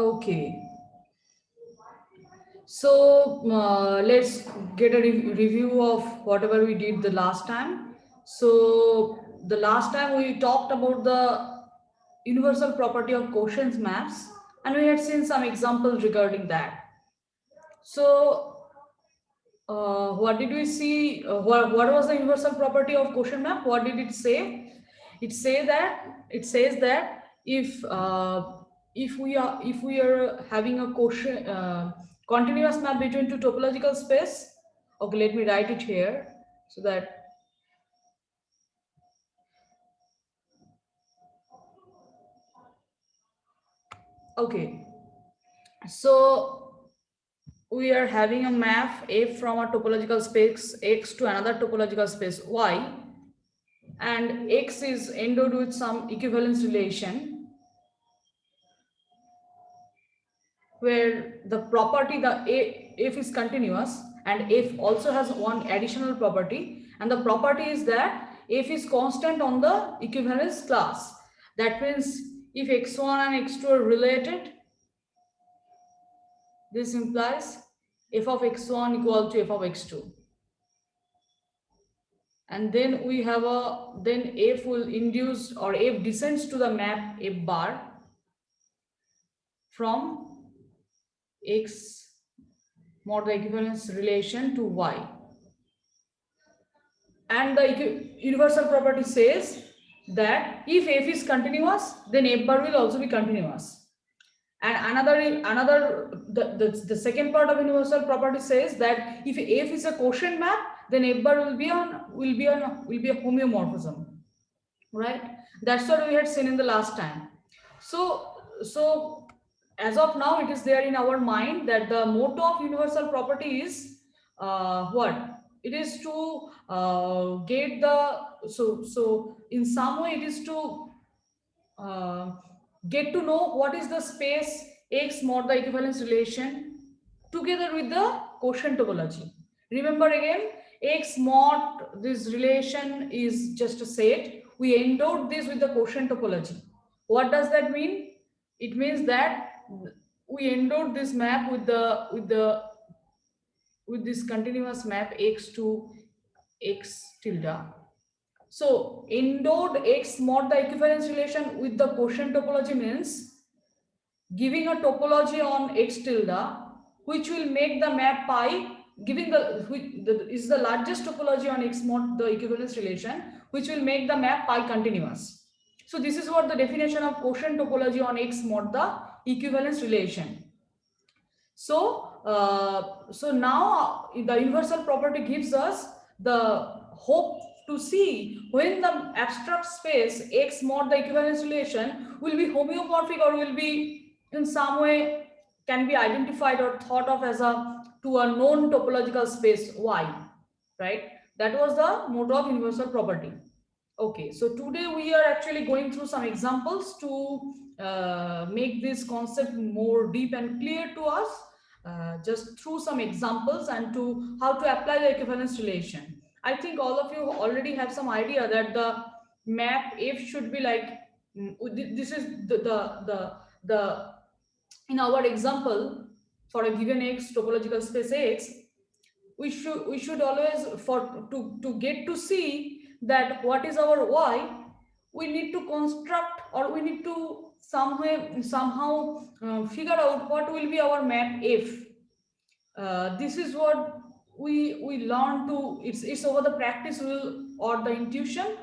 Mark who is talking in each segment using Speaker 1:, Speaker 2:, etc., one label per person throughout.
Speaker 1: Okay, so let's get a review of whatever we did the last time. So the last time we talked about the universal property of quotients maps, and we had seen some examples regarding that. So what did we see? What was the universal property of quotient map? What did it say? It says that if we are having a quotient continuous map between two topological space. Okay, let me write it here so that okay. So we are having a map F from a topological space X to another topological space Y, and X is endowed with some equivalence relation where the property F is continuous, and F also has one additional property, and the property is that F is constant on the equivalence class. That means if x1 and x2 are related, this implies f of x1 equal to f of x2. And then we have then F will induce, or F descends to the map F bar from X mod the equivalence relation to Y. And the universal property says that if F is continuous, then F bar will also be continuous. And the second part of universal property says that if F is a quotient map, then F bar will be a homeomorphism, right? That's what we had seen in the last time. So as of now, it is there in our mind that the motto of universal property is what it is to get the so in some way it is to uh, get to know what is the space X mod the equivalence relation together with the quotient topology. Remember again, X mod this relation is just a set. We endowed this with the quotient topology. What does that mean? It means that we endowed this map with this continuous map X to X tilde. So endowed X mod the equivalence relation with the quotient topology means giving a topology on X tilde which will make the map pi, giving is the largest topology on X mod the equivalence relation which will make the map pi continuous. So this is what the definition of quotient topology on X mod the equivalence relation. So now the universal property gives us the hope to see when the abstract space X mod the equivalence relation will be homeomorphic or will be in some way can be identified or thought of as to a known topological space Y, right? That was the motto of universal property. Okay, so today we are actually going through some examples to make this concept more deep and clear to us, just through some examples and to how to apply the equivalence relation. I think all of you already have some idea that the map F should be like, this is the in our example for a given X topological space X, we should always to get to see that what is our Y, we need to construct or we need to somehow figure out what will be our map F. This is what we learn to, it's over the practice will or the intuition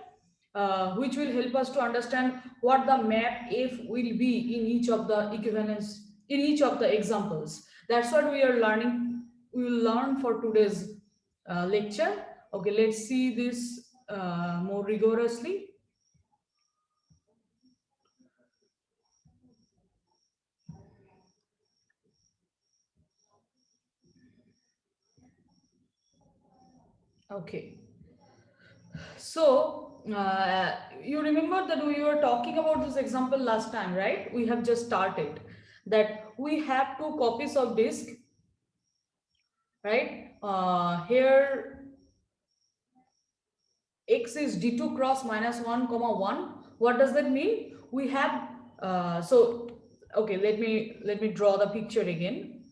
Speaker 1: which will help us to understand what the map F will be in each of the equivalence, in each of the examples. That's what we are learning, we will learn for today's lecture. Okay, let's see this more rigorously. Okay, so you remember that we were talking about this example last time, right? We have just started that we have two copies of disk, right? Here X is d2 cross minus 1 comma 1. What does that mean? We have so Okay, let me draw the picture again.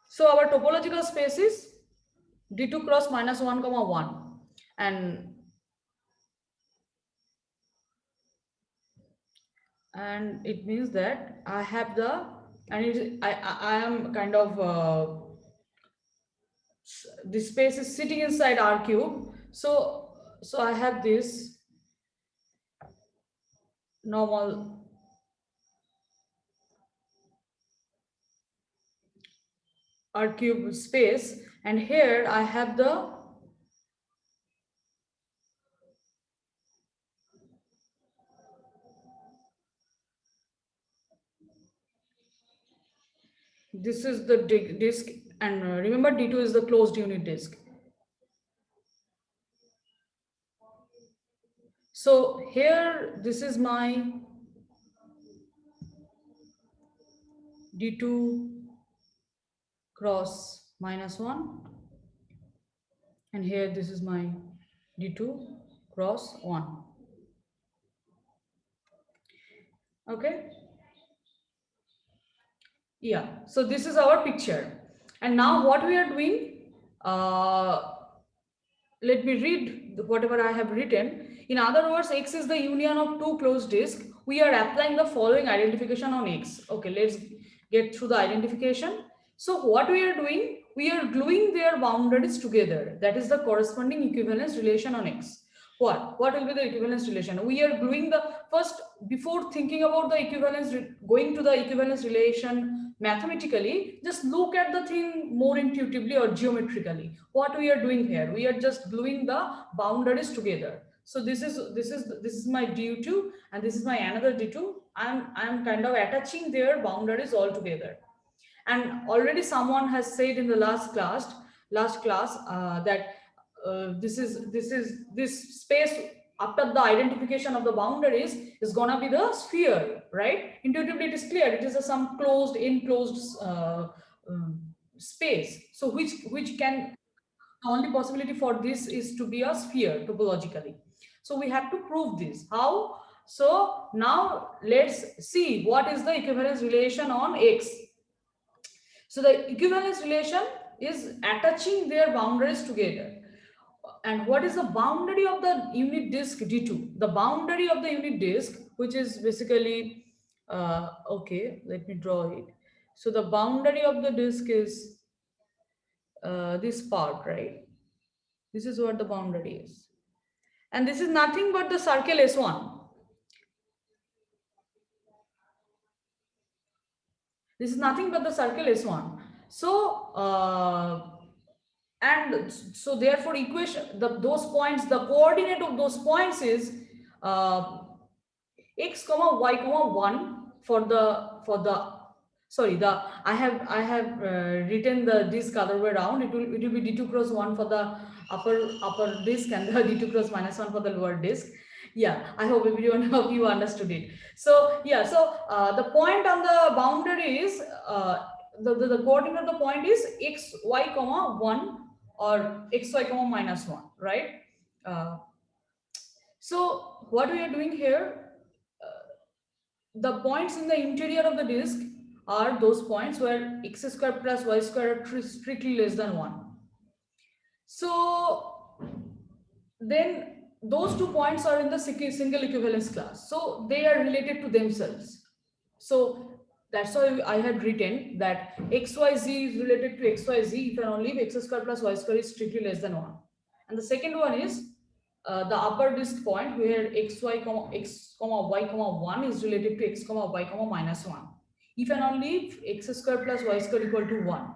Speaker 1: So our topological space is D2 cross minus 1 comma 1, and it means that I have the, and I am kind of this space is sitting inside R cube. So I have this normal R cube space, and here I have the this is the disk, and remember D2 is the closed unit disk. So here this is my D2 cross minus 1, and here this is my D2 cross 1. Okay, yeah, so this is our picture. And now what we are doing, let me read whatever I have written. In other words, X is the union of two closed disks. We are applying the following identification on X. Okay, let's get through the identification. So what we are doing, we are gluing their boundaries together. That is the corresponding equivalence relation on X. What will be the equivalence relation? We are gluing the first, before thinking about the equivalence, going to the equivalence relation mathematically, just look at the thing more intuitively or geometrically. What we are doing here, we are just gluing the boundaries together. So this is my D2, and this is my another D2. I'm kind of attaching their boundaries all together. And already someone has said in the last class that this space after the identification of the boundaries is gonna be the sphere, right? Intuitively it is clear, it is some closed enclosed space, so which can, the only possibility for this is to be a sphere topologically. So we have to prove this. How? So now let's see what is the equivalence relation on X. So the equivalence relation is attaching their boundaries together. And what is the boundary of the unit disk D2? The boundary of the unit disk, which is basically, okay, let me draw it. So the boundary of the disk is this part, right? This is what the boundary is. And this is nothing but the circle S1. This is nothing but the circle S1. So, and so therefore equation, those points, the coordinate of those points is x comma y comma 1 for the sorry, the I have written the disk other way around. It will be D2 cross 1 for the upper disk, and the D2 cross minus 1 for the lower disk. Yeah, I hope everyone of you understood it. So yeah, so the point on the boundary is the coordinate of the point is x y comma 1 or x y comma minus 1, right? So what we are doing here, the points in the interior of the disk are those points where x square plus y square are strictly less than 1. So then those 2 points are in the single equivalence class. So they are related to themselves. So that's why I had written that xyz is related to xyz if and only if x square plus y square is strictly less than 1. And the second one is the upper disk point where x comma y comma 1 is related to x comma y comma minus 1. If and only if x square plus y square equal to 1,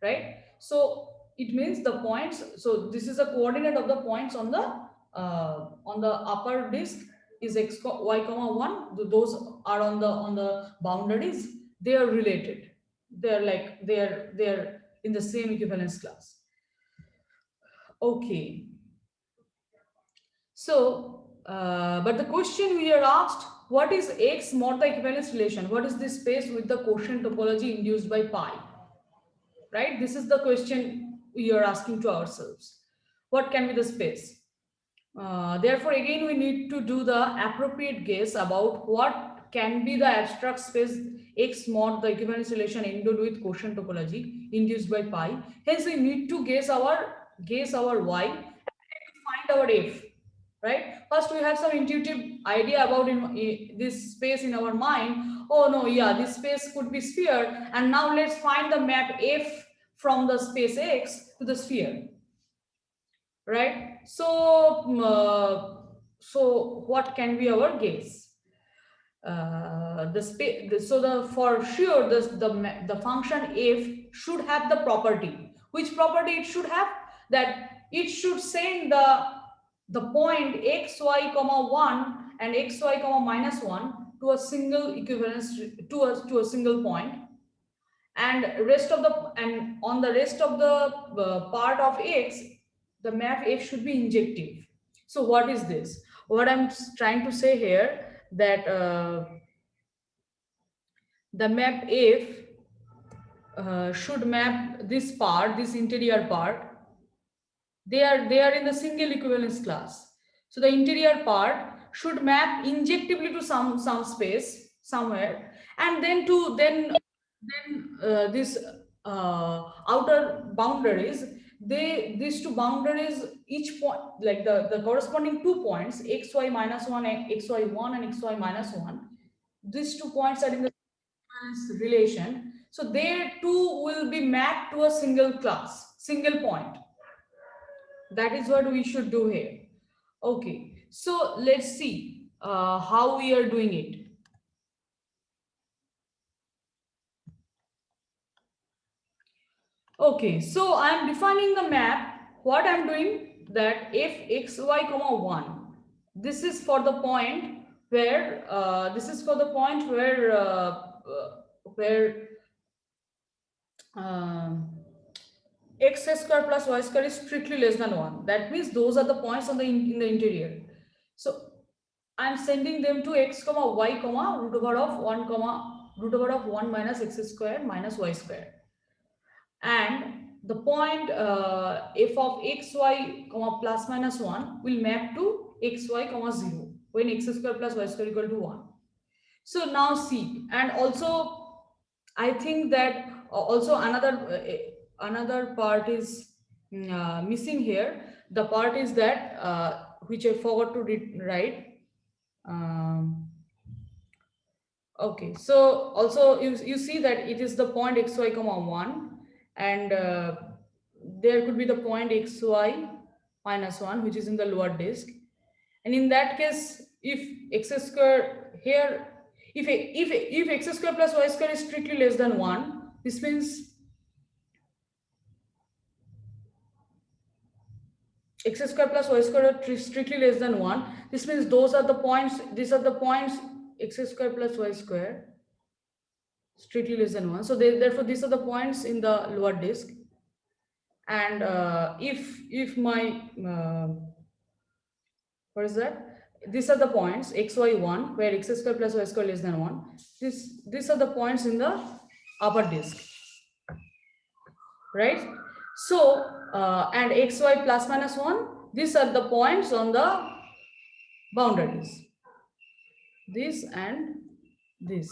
Speaker 1: right? So it means the points, so this is a coordinate of the points on the upper disk is x y comma 1. Those are on the boundaries. They are related. They're in the same equivalence class. Okay. So, but the question we are asked, what is X mod the equivalence relation? What is this space with the quotient topology induced by pi? Right? This is the question we are asking to ourselves. What can be the space? Therefore, again, we need to do the appropriate guess about what can be the abstract space X mod the equivalence relation endowed with quotient topology induced by pi. Hence, we need to guess our Y and find our F. Right? First, we have some intuitive idea about this space in our mind. Oh no, yeah, this space could be sphere. And now let's find the map F from the space X to the sphere. Right? So what can be our guess? For sure the function f should have the property. Which property it should have? That it should send the point xy comma 1 and xy comma minus 1 to a single equivalence to a single point, and on the rest of the part of x, the map f should be injective. So what is this? What I'm trying to say here, that the map f should map this part, this interior part. They are in the single equivalence class. So the interior part should map injectively to some space somewhere, and then this outer boundaries, these two boundaries, each point, like the corresponding 2 points xy minus 1 and xy1 and xy minus 1, these 2 points are in the relation. So they too will be mapped to a single class, single point. That is what we should do here. Okay, so let's see how we are doing it. Okay, so I am defining the map. What I am doing, that if xy comma 1, this is for the point where x square plus y square is strictly less than 1. That means those are the points on in the interior. So I am sending them to x comma y comma root over of 1 minus x square minus y square. And the point f of xy comma plus minus 1 will map to xy comma 0 when x square plus y square equal to 1. So now see, and also I think that also another part is missing here. The part is that which I forgot to write. Okay, so also you see that it is the point xy comma 1, and there could be the point xy minus 1, which is in the lower disk. And in that case, if x square here, if x square plus y square is strictly less than 1, this means x square plus y square are strictly less than 1. This means these are the points x square plus y square strictly less than 1. So therefore these are the points in the lower disk. And if my what is that? These are the points xy1 where x square plus y square less than 1. These are the points in the upper disk, right? So and xy plus minus 1, these are the points on the boundaries, this and this.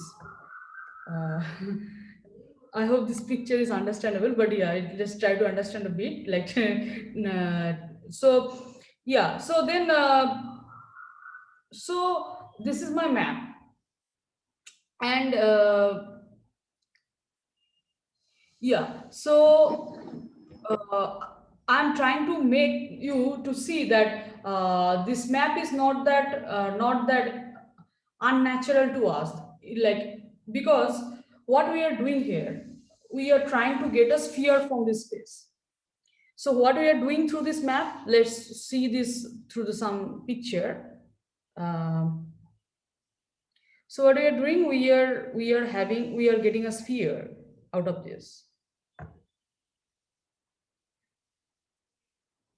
Speaker 1: I hope this picture is understandable, but yeah, I just try to understand a bit, like so yeah, so then so this is my map, and yeah, so I'm trying to make you to see that this map is not that unnatural to us, like, because what we are doing here, we are trying to get a sphere from this space. So what we are doing through this map, let's see this through some picture. So what we are doing, we are getting a sphere out of this.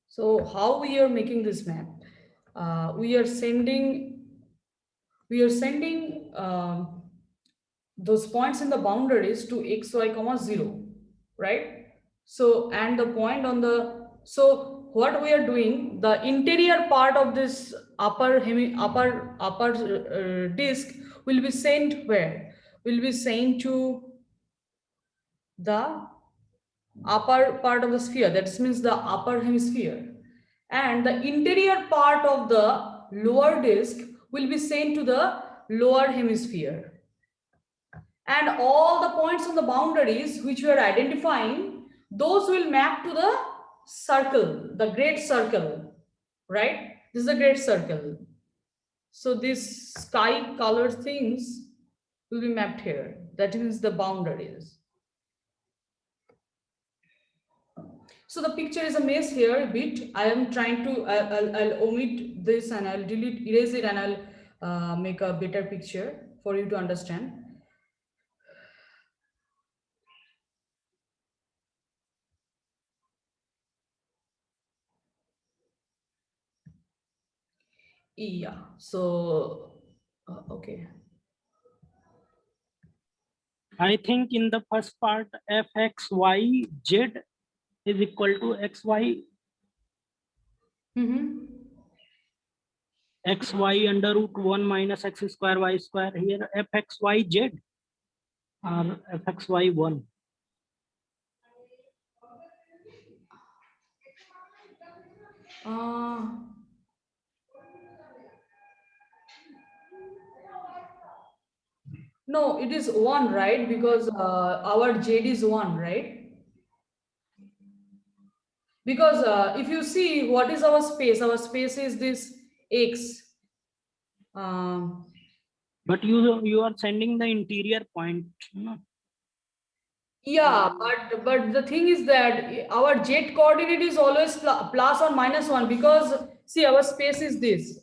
Speaker 1: So how we are making this map? We are sending those points in the boundaries to xy comma 0, right? So and the point on the, so what we are doing, the interior part of this upper disk will be sent where? Will be sent to the upper part of the sphere. That means the upper hemisphere. And the interior part of the lower disk will be sent to the lower hemisphere. And all the points on the boundaries which we are identifying, those will map to the circle, the great circle, right? This is a great circle. So these sky colored things will be mapped here. That means the boundaries. So the picture is a mess here a bit. I am trying to, I'll omit this and I'll erase it, and I'll make a better picture for you to understand. Yeah, so, okay.
Speaker 2: I think in the first part, fxyz is equal to xy, xy under root 1 minus x square y square. Here fxyz or fxy1.
Speaker 1: No, it is 1, right? Because our Z is 1, right? Because if you see what is our space is this X.
Speaker 2: But you are sending the interior point, no?
Speaker 1: Yeah, but the thing is that our Z coordinate is always plus or minus 1, because see, our space is this.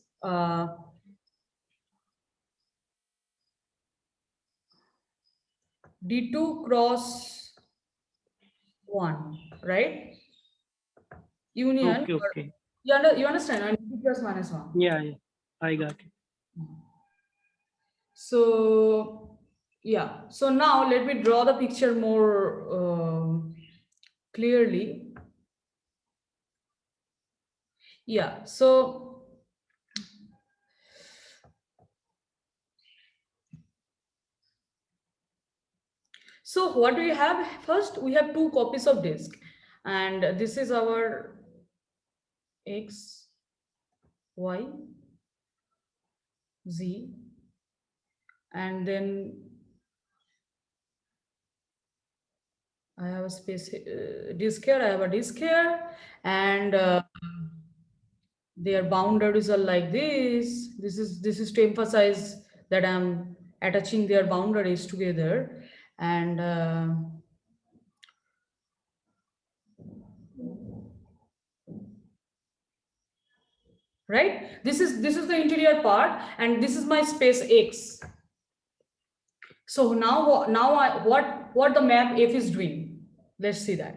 Speaker 1: D2 cross 1, right? Union.
Speaker 2: Okay, okay.
Speaker 1: You understand? And D2 plus minus 1.
Speaker 2: Yeah, I got it.
Speaker 1: So, yeah. So now let me draw the picture more clearly. Yeah. So what do we have? First, we have 2 copies of disk, and this is our X, Y, Z, and then I have a space disk here. I have a disk here, and their boundaries are like this. This is to emphasize that I'm attaching their boundaries together, and right. This is the interior part, and this is my space X. So now what the map F is doing? Let's see that.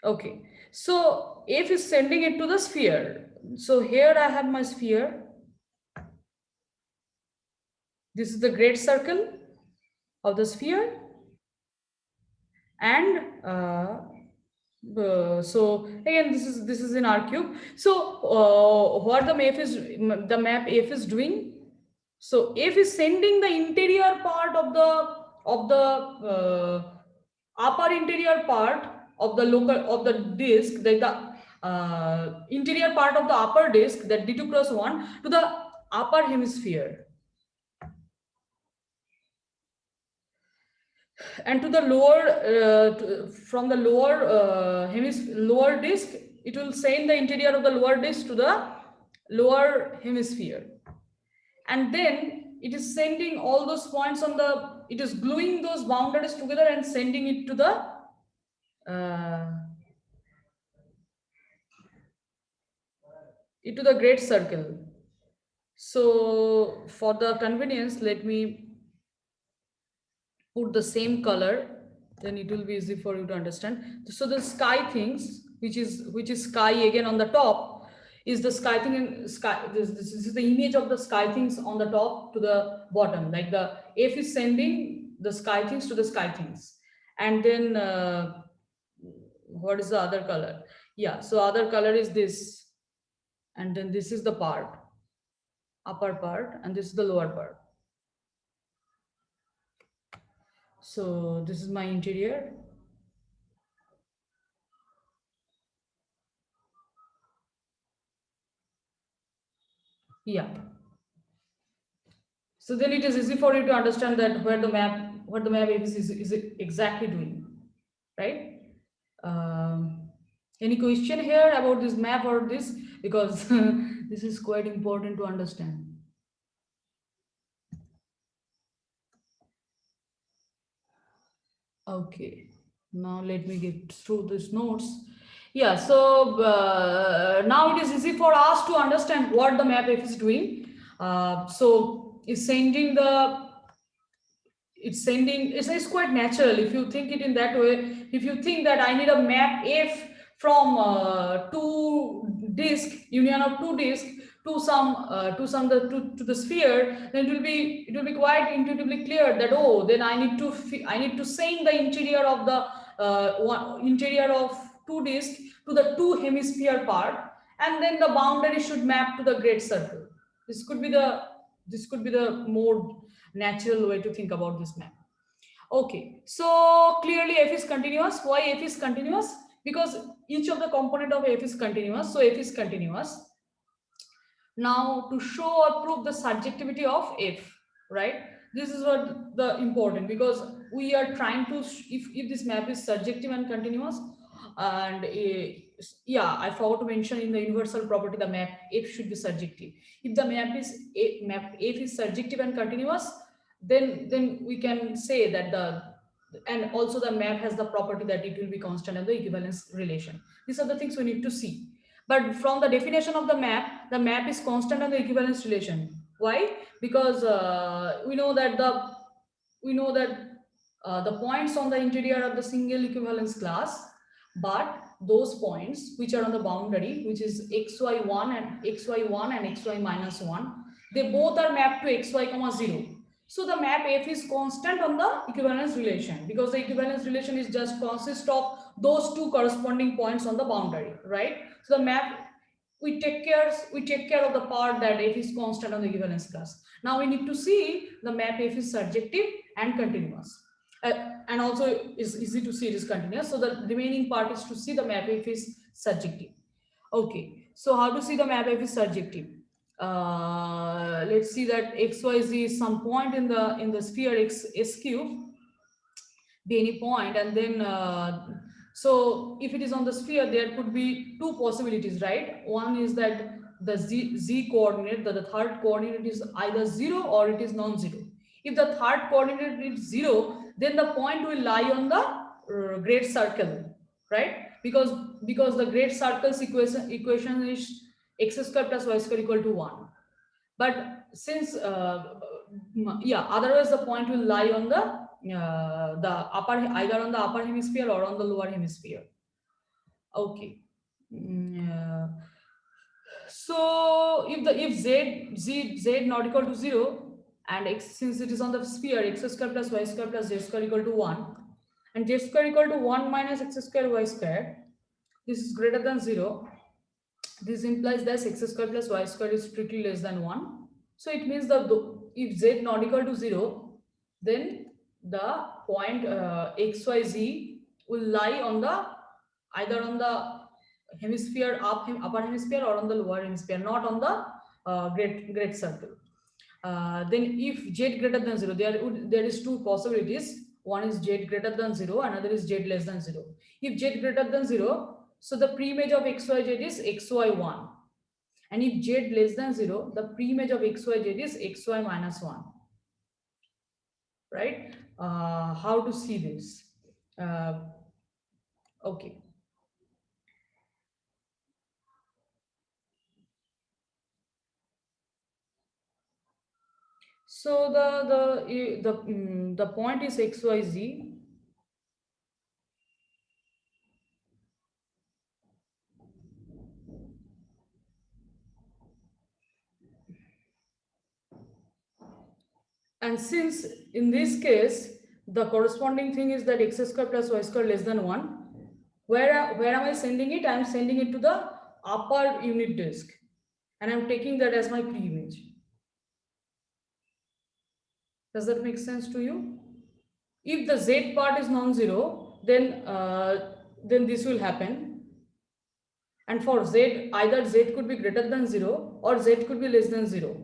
Speaker 1: Okay, so F is sending it to the sphere. So here I have my sphere. This is the great circle of the sphere, and so again this is in R cube. So what the map F is doing? So F is sending the interior part of the upper interior part of the disk, the interior part of the upper disk, that D2 cross 1, to the upper hemisphere, and to the lower from the lower disk, it will send the interior of the lower disk to the lower hemisphere, and then it is sending all those points on the, it is gluing those boundaries together and sending it to the great circle. So for the convenience, let me put the same color, then it will be easy for you to understand. So the sky things, which is sky again on the top, is the sky thing, in sky. This is the image of the sky things on the top to the bottom. Like the F is sending the sky things to the sky things, and then what is the other color? Yeah, so other color is this, and then this is the part, upper part, and this is the lower part. So this is my interior. Yeah. So then it is easy for you to understand that what the map is exactly doing, right? Any question here about this map or this? Because this is quite important to understand. Okay, now let me get through these notes. Yeah, so now it is easy for us to understand what the map F is doing. So it's quite natural if you think it in that way. If you think that I need a map F from two disk union of two disk to the sphere, then it will be quite intuitively clear that, oh, then I need to send the interior of the interior of two disk to the two hemisphere part, and then the boundary should map to the great circle. This could be the more natural way to think about this map. Okay, so clearly F is continuous. Why F is continuous? Because each of the component of F is continuous. So F is continuous. Now to show or prove the surjectivity of F, right? This is what the important, because we are trying to, if this map is surjective and continuous, and yeah, I forgot to mention in the universal property the map F should be surjective. If the map F is surjective and continuous, then we can say that and also the map has the property that it will be constant in the equivalence relation. These are the things we need to see. But from the definition of the map is constant on the equivalence relation. Why? Because we know that the points on the interior of the single equivalence class, but those points which are on the boundary, which is xy1 and xy minus 1, they both are mapped to xy comma 0. So the map F is constant on the equivalence relation, because the equivalence relation is just consist of those two corresponding points on the boundary, right? So the map, we take care of the part that F is constant on the equivalence class. Now we need to see the map F is surjective and continuous. And also is easy to see it is continuous. So the remaining part is to see the map F is surjective. Okay, so how to see the map F is surjective? Let's see that XYZ is some point in the sphere S cube, be any point, and then so if it is on the sphere, there could be two possibilities, right? One is that the z coordinate, the third coordinate is either 0 or it is non-zero. If the third coordinate is 0, then the point will lie on the great circle, right? Because the great circle's equation is x square plus y square equal to 1. But since yeah, otherwise the point will lie on the upper, either on the upper hemisphere or on the lower hemisphere. Okay. So if z not equal to 0, and x, since it is on the sphere, x square plus y square plus z square equal to 1, and z square equal to 1 minus x square y square, this is greater than 0. This implies that x square plus y square is strictly less than 1. So it means that if z not equal to 0, then the point xyz will lie on the either on the hemisphere upper hemisphere or on the lower hemisphere, not on the great circle. Then if z greater than 0, there is two possibilities. One is z greater than 0, another is z less than 0. If z greater than 0, so the preimage of xyz is xy1. And if z less than 0, the preimage of xyz is xy minus 1. Right? How to see this? Okay. So the point is xyz. And since in this case, the corresponding thing is that x square plus y square less than 1. Where am I sending it? I'm sending it to the upper unit disk, and I'm taking that as my pre-image. Does that make sense to you? If the z part is non-zero, then this will happen. And for z, either z could be greater than 0 or z could be less than 0.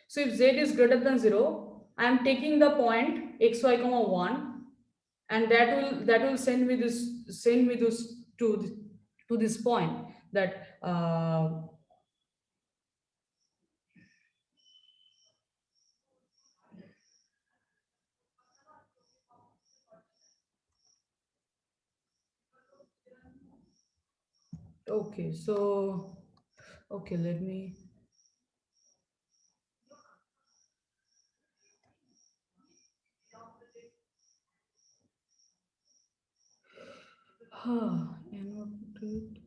Speaker 1: So if z is greater than 0, I am taking the point xy comma 1, and that will send me this to this point that okay, so okay, let me annotate.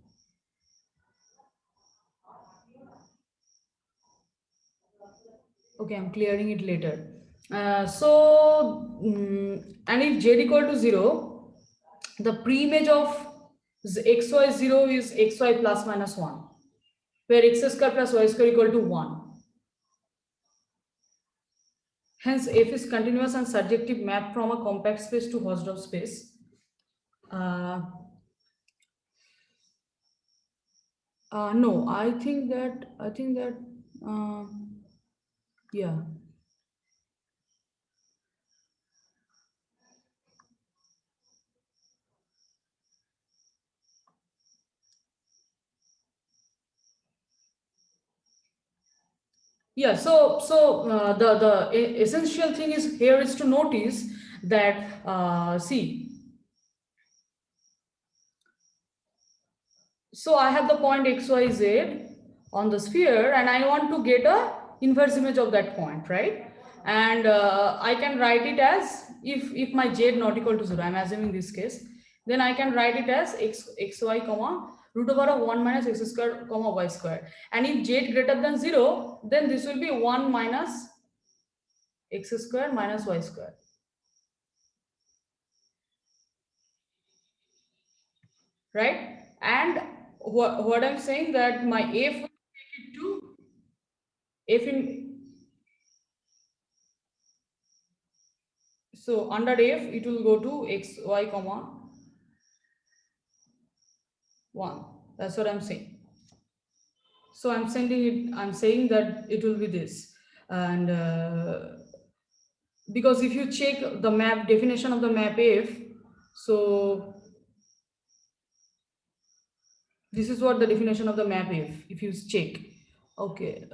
Speaker 1: Okay, I'm clearing it later. And if z equal to 0, the pre-image of xy 0 is xy plus minus 1, where x square plus y square equal to 1. Hence, f is continuous and surjective map from a compact space to Hausdorff space. No, I think that yeah. Yeah, the essential thing is here is to notice that see, so I have the point xyz on the sphere, and I want to get a inverse image of that point, right? And I can write it as, if my z not equal to 0, I'm assuming this case, then I can write it as xy comma root over of 1 minus x square comma y square. And if z greater than 0, then this will be 1 minus x square minus y square. Right? And what I'm saying, that my f will take it to f in, so under f it will go to x y comma 1. That's what I'm saying. So I'm saying that it will be this. And because if you check the map definition of the map f, so this is what the definition of the map if you check. Okay.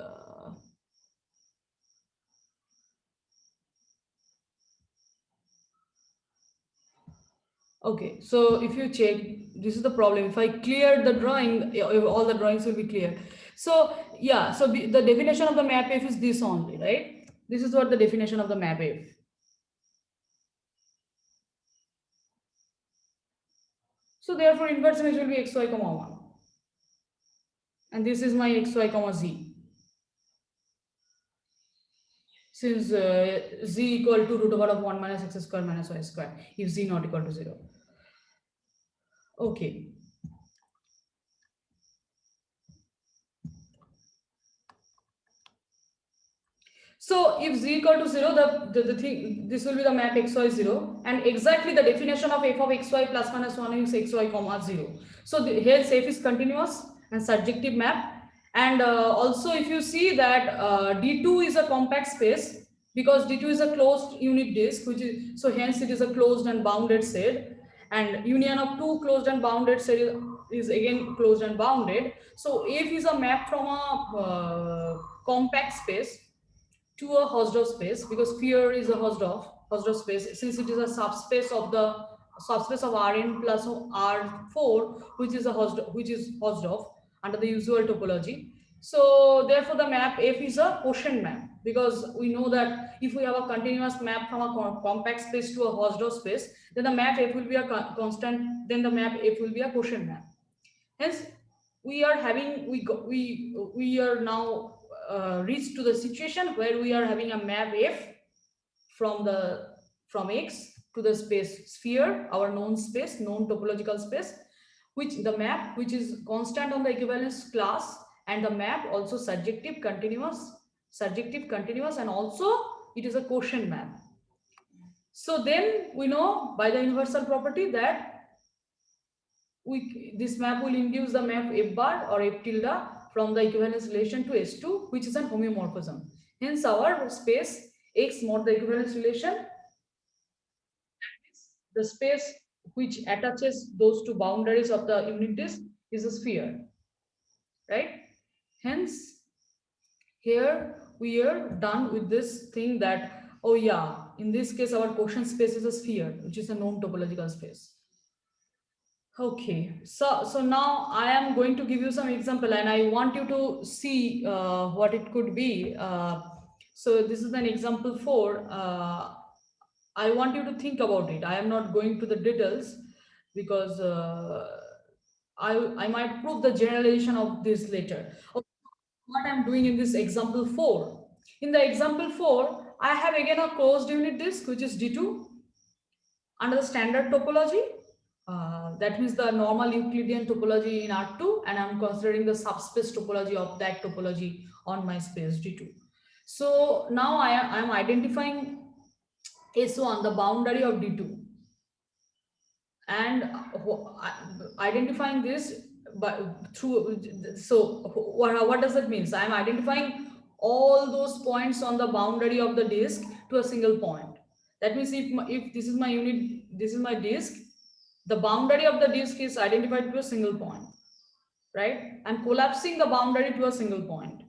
Speaker 1: Okay, so if you check, this is the problem. If I clear the drawing, all the drawings will be clear. So yeah, so the definition of the map f is this only, right? This is what the definition of the map f. So therefore, inverse image will be xy comma 1. And this is my xy comma z. Since z equal to root over of 1 minus x square minus y square, if z not equal to 0. Okay. So if z equal to 0, the thing, this will be the map xy 0, and exactly the definition of f of xy plus minus 1 is xy comma 0. So here f is continuous and surjective map. And also if you see that D2 is a compact space, because D2 is a closed unit disk, which is, so hence it is a closed and bounded set, and union of two closed and bounded set is again closed and bounded. So f is a map from a compact space to a Hausdorff space, because sphere is a Hausdorff space, since it is a subspace of Rn plus R4, which is Hausdorff under the usual topology. So therefore the map F is a quotient map, because we know that if we have a continuous map from a compact space to a Hausdorff space, then the map F will be a constant, then the map F will be a quotient map. Hence, we are now reached to the situation where we are having a map F from X to the space sphere, our known space, known topological space. which the map which is constant on the equivalence class, and the map also surjective continuous, and also it is a quotient map. So then we know by the universal property that this map will induce the map f bar or f tilde from the equivalence relation to S2, which is an homeomorphism. Hence our space X mod the equivalence relation, the space which attaches those two boundaries of the unit disk is a sphere, right? Hence here we are done with this thing that, oh yeah, in this case our quotient space is a sphere, which is a known topological space. Okay, so now I am going to give you some example, and I want you to see what it could be. So this is an example 4. I want you to think about it. I am not going to the details because I might prove the generalization of this later. Okay, what I'm doing in this example 4. In the example 4, I have again a closed unit disk, which is D2 under the standard topology. That means the normal Euclidean topology in R2, and I'm considering the subspace topology of that topology on my space D2. So now I am identifying S1, the boundary of D2, and identifying this through. So what does that mean? So I'm identifying all those points on the boundary of the disk to a single point. That means if this is my unit, this is my disk, the boundary of the disk is identified to a single point, right? And collapsing the boundary to a single point,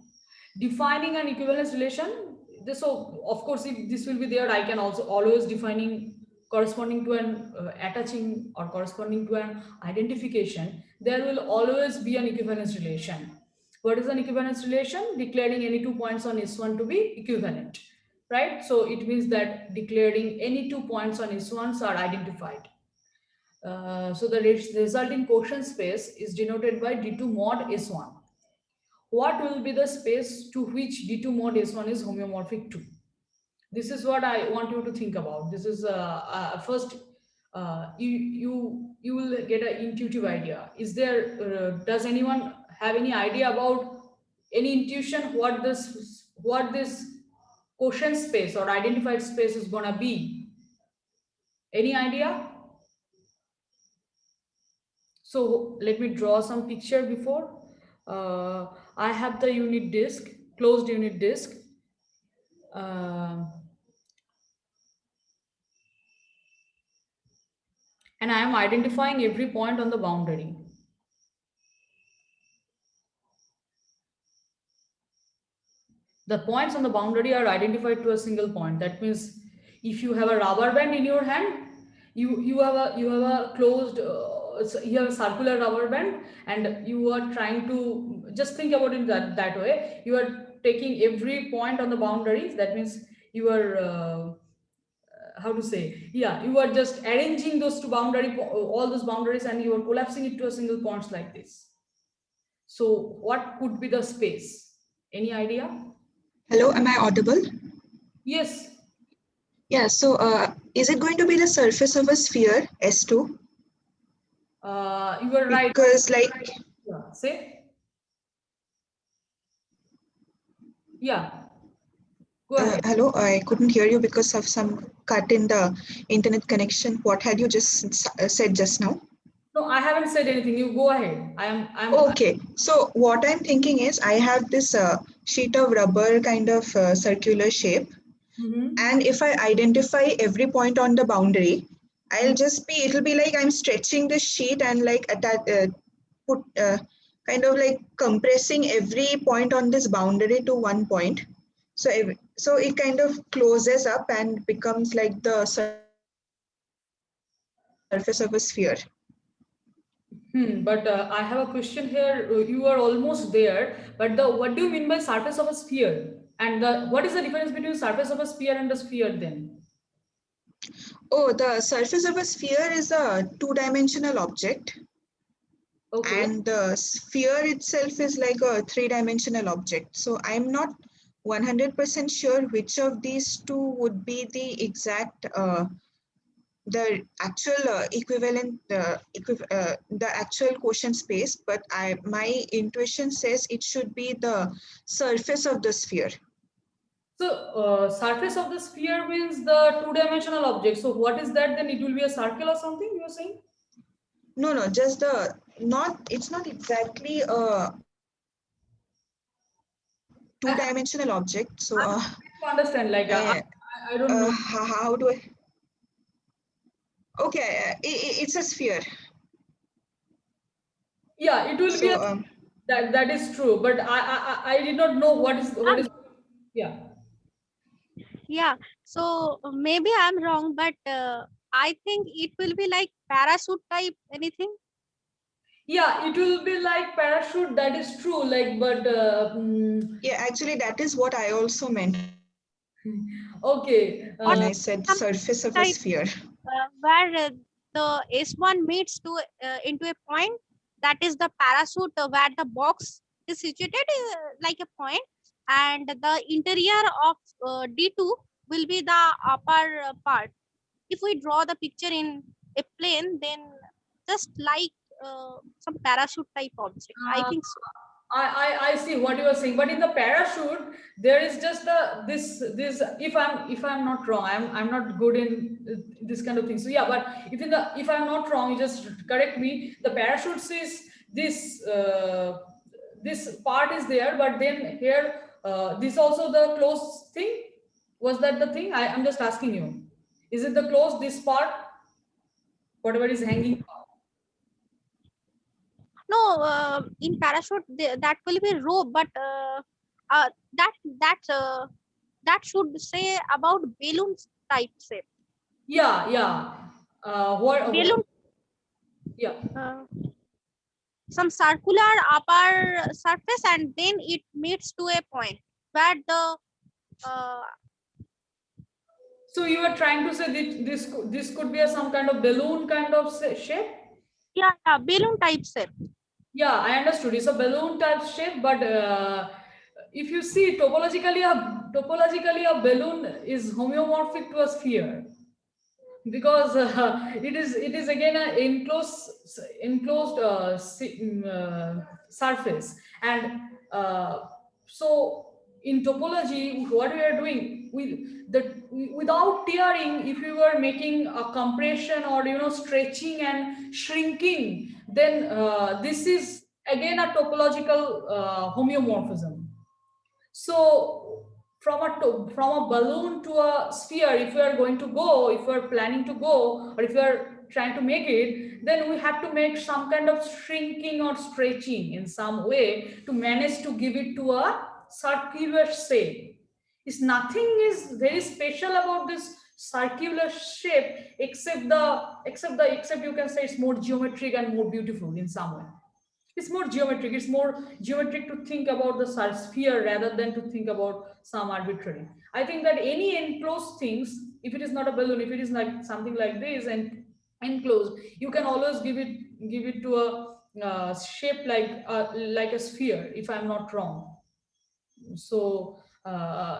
Speaker 1: defining an equivalence relation. So of course, if this will be there, I can also always defining corresponding to an attaching or corresponding to an identification, there will always be an equivalence relation. What is an equivalence relation? Declaring any 2 points on S1 to be equivalent, right? So it means that declaring any 2 points on S1s are identified. So the resulting quotient space is denoted by D2 mod S1. What will be the space to which D2 mod S1 is homeomorphic to? This is what I want you to think about. This is first you will get an intuitive idea. Is there does anyone have any idea about any intuition what this quotient space or identified space is gonna be? Any idea? So let me draw some picture before. I have the unit disk, closed unit disk. And I am identifying every point on the boundary. The points on the boundary are identified to a single point. That means if you have a rubber band in your hand, you have a closed you have a circular rubber band, and you are trying to just think about it that way. You are taking every point on the boundaries. That means you are how to say, yeah, you are just arranging those two all those boundaries, and you are collapsing it to a single points like this. So what could be the space? Any idea?
Speaker 3: Hello, am I audible?
Speaker 1: Yes.
Speaker 3: Yeah, so is it going to be the surface of a sphere, S2?
Speaker 1: You are right.
Speaker 3: Because like...
Speaker 1: Yeah, say? Yeah. Go ahead.
Speaker 3: Hello, I couldn't hear you because of some cut in the internet connection. What had you just said just now?
Speaker 1: No, I haven't said anything. You go ahead. I'm
Speaker 3: okay. So what I'm thinking is I have this sheet of rubber kind of circular shape. And if I identify every point on the boundary, it'll be like I'm stretching the sheet and like kind of like compressing every point on this boundary to one point. So it kind of closes up and becomes like the surface of a sphere.
Speaker 1: But I have a question here. You are almost there, but what do you mean by surface of a sphere? And what is the difference between surface of a sphere and a sphere then?
Speaker 3: Oh, the surface of a sphere is a two-dimensional object. Okay. And the sphere itself is like a three-dimensional object. So I'm not 100% sure which of these two would be the exact the actual equivalent, the actual quotient space, but my intuition says it should be the surface of the sphere.
Speaker 1: So surface of the sphere means the two-dimensional object. So what is that? Then it will be a circle or something, you are saying?
Speaker 3: No, just the, it's not exactly a two-dimensional object. So
Speaker 1: I'm trying to understand, like I don't know.
Speaker 3: how do I? Okay, it's a sphere.
Speaker 1: Yeah, it will be
Speaker 3: So
Speaker 1: that is true, but I did not know what is yeah.
Speaker 4: Yeah, so maybe I'm wrong, but I think it will be like parachute type anything.
Speaker 1: Yeah, it will be like parachute, that is true, like, but
Speaker 3: yeah, actually that is what I also meant
Speaker 1: okay.
Speaker 4: Or
Speaker 3: when I said
Speaker 4: some
Speaker 3: surface of a
Speaker 4: type
Speaker 3: sphere.
Speaker 4: where the S1 meets to into a point, that is the parachute where the box is situated like a point, and the interior of D2 will be the upper part. If we draw the picture in a plane, then just like some parachute type object, I
Speaker 1: Uh,
Speaker 4: think so.
Speaker 1: I see what you are saying, but in the parachute there is just the this if I'm not wrong, I'm not good in this kind of thing. So yeah, but if I'm not wrong, you just correct me. The parachute is this part is there, but then here this also the closed thing. Was that the thing? I'm just asking you. Is it the closed this part? Whatever is hanging.
Speaker 4: No, in parachute that will be rope, but uh, that that uh, that should say about balloon type shape.
Speaker 1: Yeah, yeah.
Speaker 4: Balloon,
Speaker 1: Yeah.
Speaker 4: uh, some circular upper surface, and then it meets to a point where the uh,
Speaker 1: So you are trying to say that this could be a some kind of balloon kind of shape?
Speaker 4: yeah, balloon type shape.
Speaker 1: Yeah, I understood. It's a balloon type shape, but if you see topologically a balloon is homeomorphic to a sphere because it is again an enclosed surface, and so in topology what we are doing without tearing, if you were making a compression or stretching and shrinking, then this is again a topological homeomorphism. So from a balloon to a sphere, if we are going to go, if we are planning to go, or if we are trying to make it, then we have to make some kind of shrinking or stretching in some way to manage to give it to a circular shape. Is nothing is very special about this circular shape except you can say it's more geometric and more beautiful in some way. It's more geometric. It's more geometric to think about the sphere rather than to think about some arbitrary. I think that any enclosed things, if it is not a balloon, if it is like something like this and enclosed, you can always give it to a shape like a sphere, if I'm not wrong. So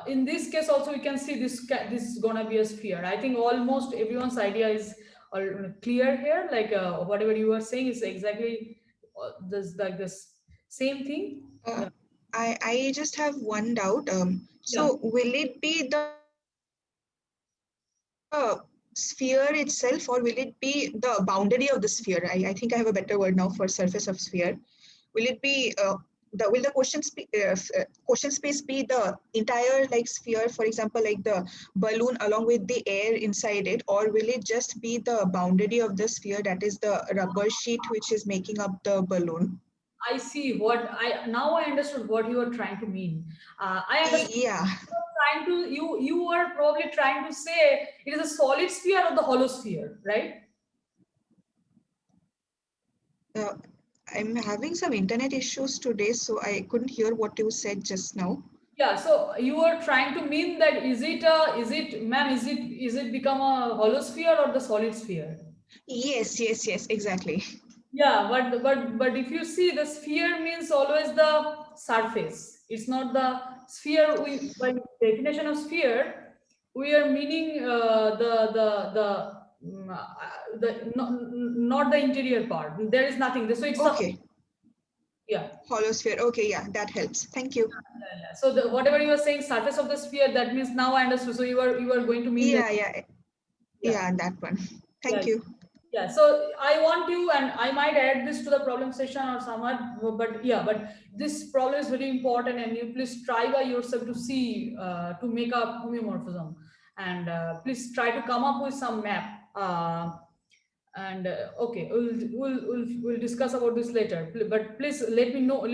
Speaker 1: in this case also we can see this is gonna be a sphere. I think almost everyone's idea is clear here, like whatever you are saying is exactly this same thing. Yeah.
Speaker 3: I just have one doubt.
Speaker 1: Yeah.
Speaker 3: So will it be the sphere itself, or will it be the boundary of the sphere? I think I have a better word now for surface of sphere. Will it be will the quotient space be the entire like sphere, for example, like the balloon along with the air inside it, or will it just be the boundary of the sphere, that is the rubber sheet which is making up the balloon?
Speaker 1: I see what I understood what you are trying to mean. I understand
Speaker 3: Yeah.
Speaker 1: trying to you are probably trying to say it is a solid sphere or the hollow sphere, right?
Speaker 3: Uh, I'm having some internet issues today, so I couldn't hear what you said just now.
Speaker 1: Yeah, so you are trying to mean that is it become a hollow sphere or the solid sphere?
Speaker 3: Yes, exactly.
Speaker 1: Yeah, but if you see, the sphere means always the surface. It's not the sphere. By definition of sphere, we are meaning the not the interior part. There is nothing. So it's
Speaker 3: Okay,
Speaker 1: yeah.
Speaker 3: hollow sphere. Okay, yeah, that helps. Thank you.
Speaker 1: Yeah. So whatever you were saying, surface of the sphere, that means now I understood. So you were going to mean that.
Speaker 3: Yeah, that one. Thank
Speaker 1: Yeah.
Speaker 3: you.
Speaker 1: Yeah, so I want you, and I might add this to the problem session or somewhat, but yeah, but this problem is very important, and you please try by yourself to see, to make a homeomorphism, and please try to come up with some map. And okay, we'll discuss about this later. But please let me know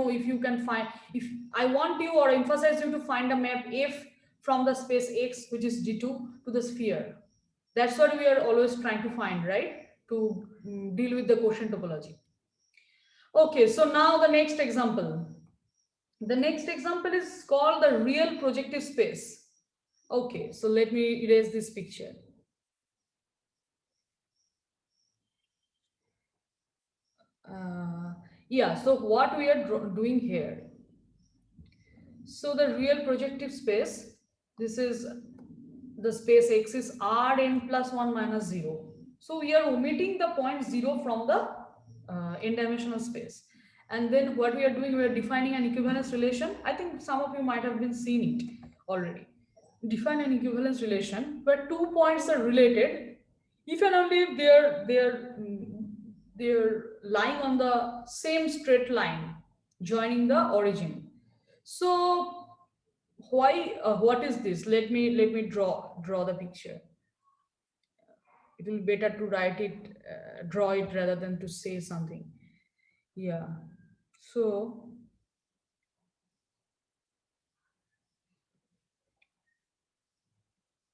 Speaker 1: if you can find, if I want you or emphasize you to find a map F from the space X, which is D2, to the sphere. That's what we are always trying to find, right? To deal with the quotient topology. Okay, so now the next example. The next example is called the real projective space. Okay, so let me erase this picture. Yeah, so what we are doing here. So the real projective space, this is the space X is Rn plus 1 minus 0. So we are omitting the point 0 from the n-dimensional space. And then what we are doing, we are defining an equivalence relation. I think some of you might have been seen it already. Define an equivalence relation where 2 points are related if and only if they're lying on the same straight line joining the origin. So why what is this? Let me draw the picture. It will be better to write it, draw it rather than to say something. Yeah. So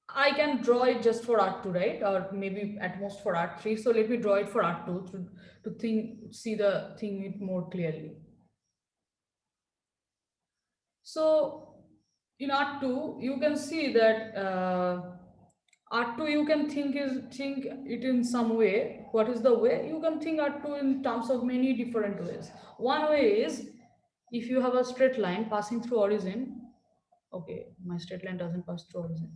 Speaker 1: I can draw it just for R2, right? Or maybe at most for R3. So let me draw it for R2 to see the thing more clearly. So in R2, you can see that R2 you can think it in some way. What is the way? You can think R2 in terms of many different ways. One way is if you have a straight line passing through origin. Okay, my straight line doesn't pass through origin.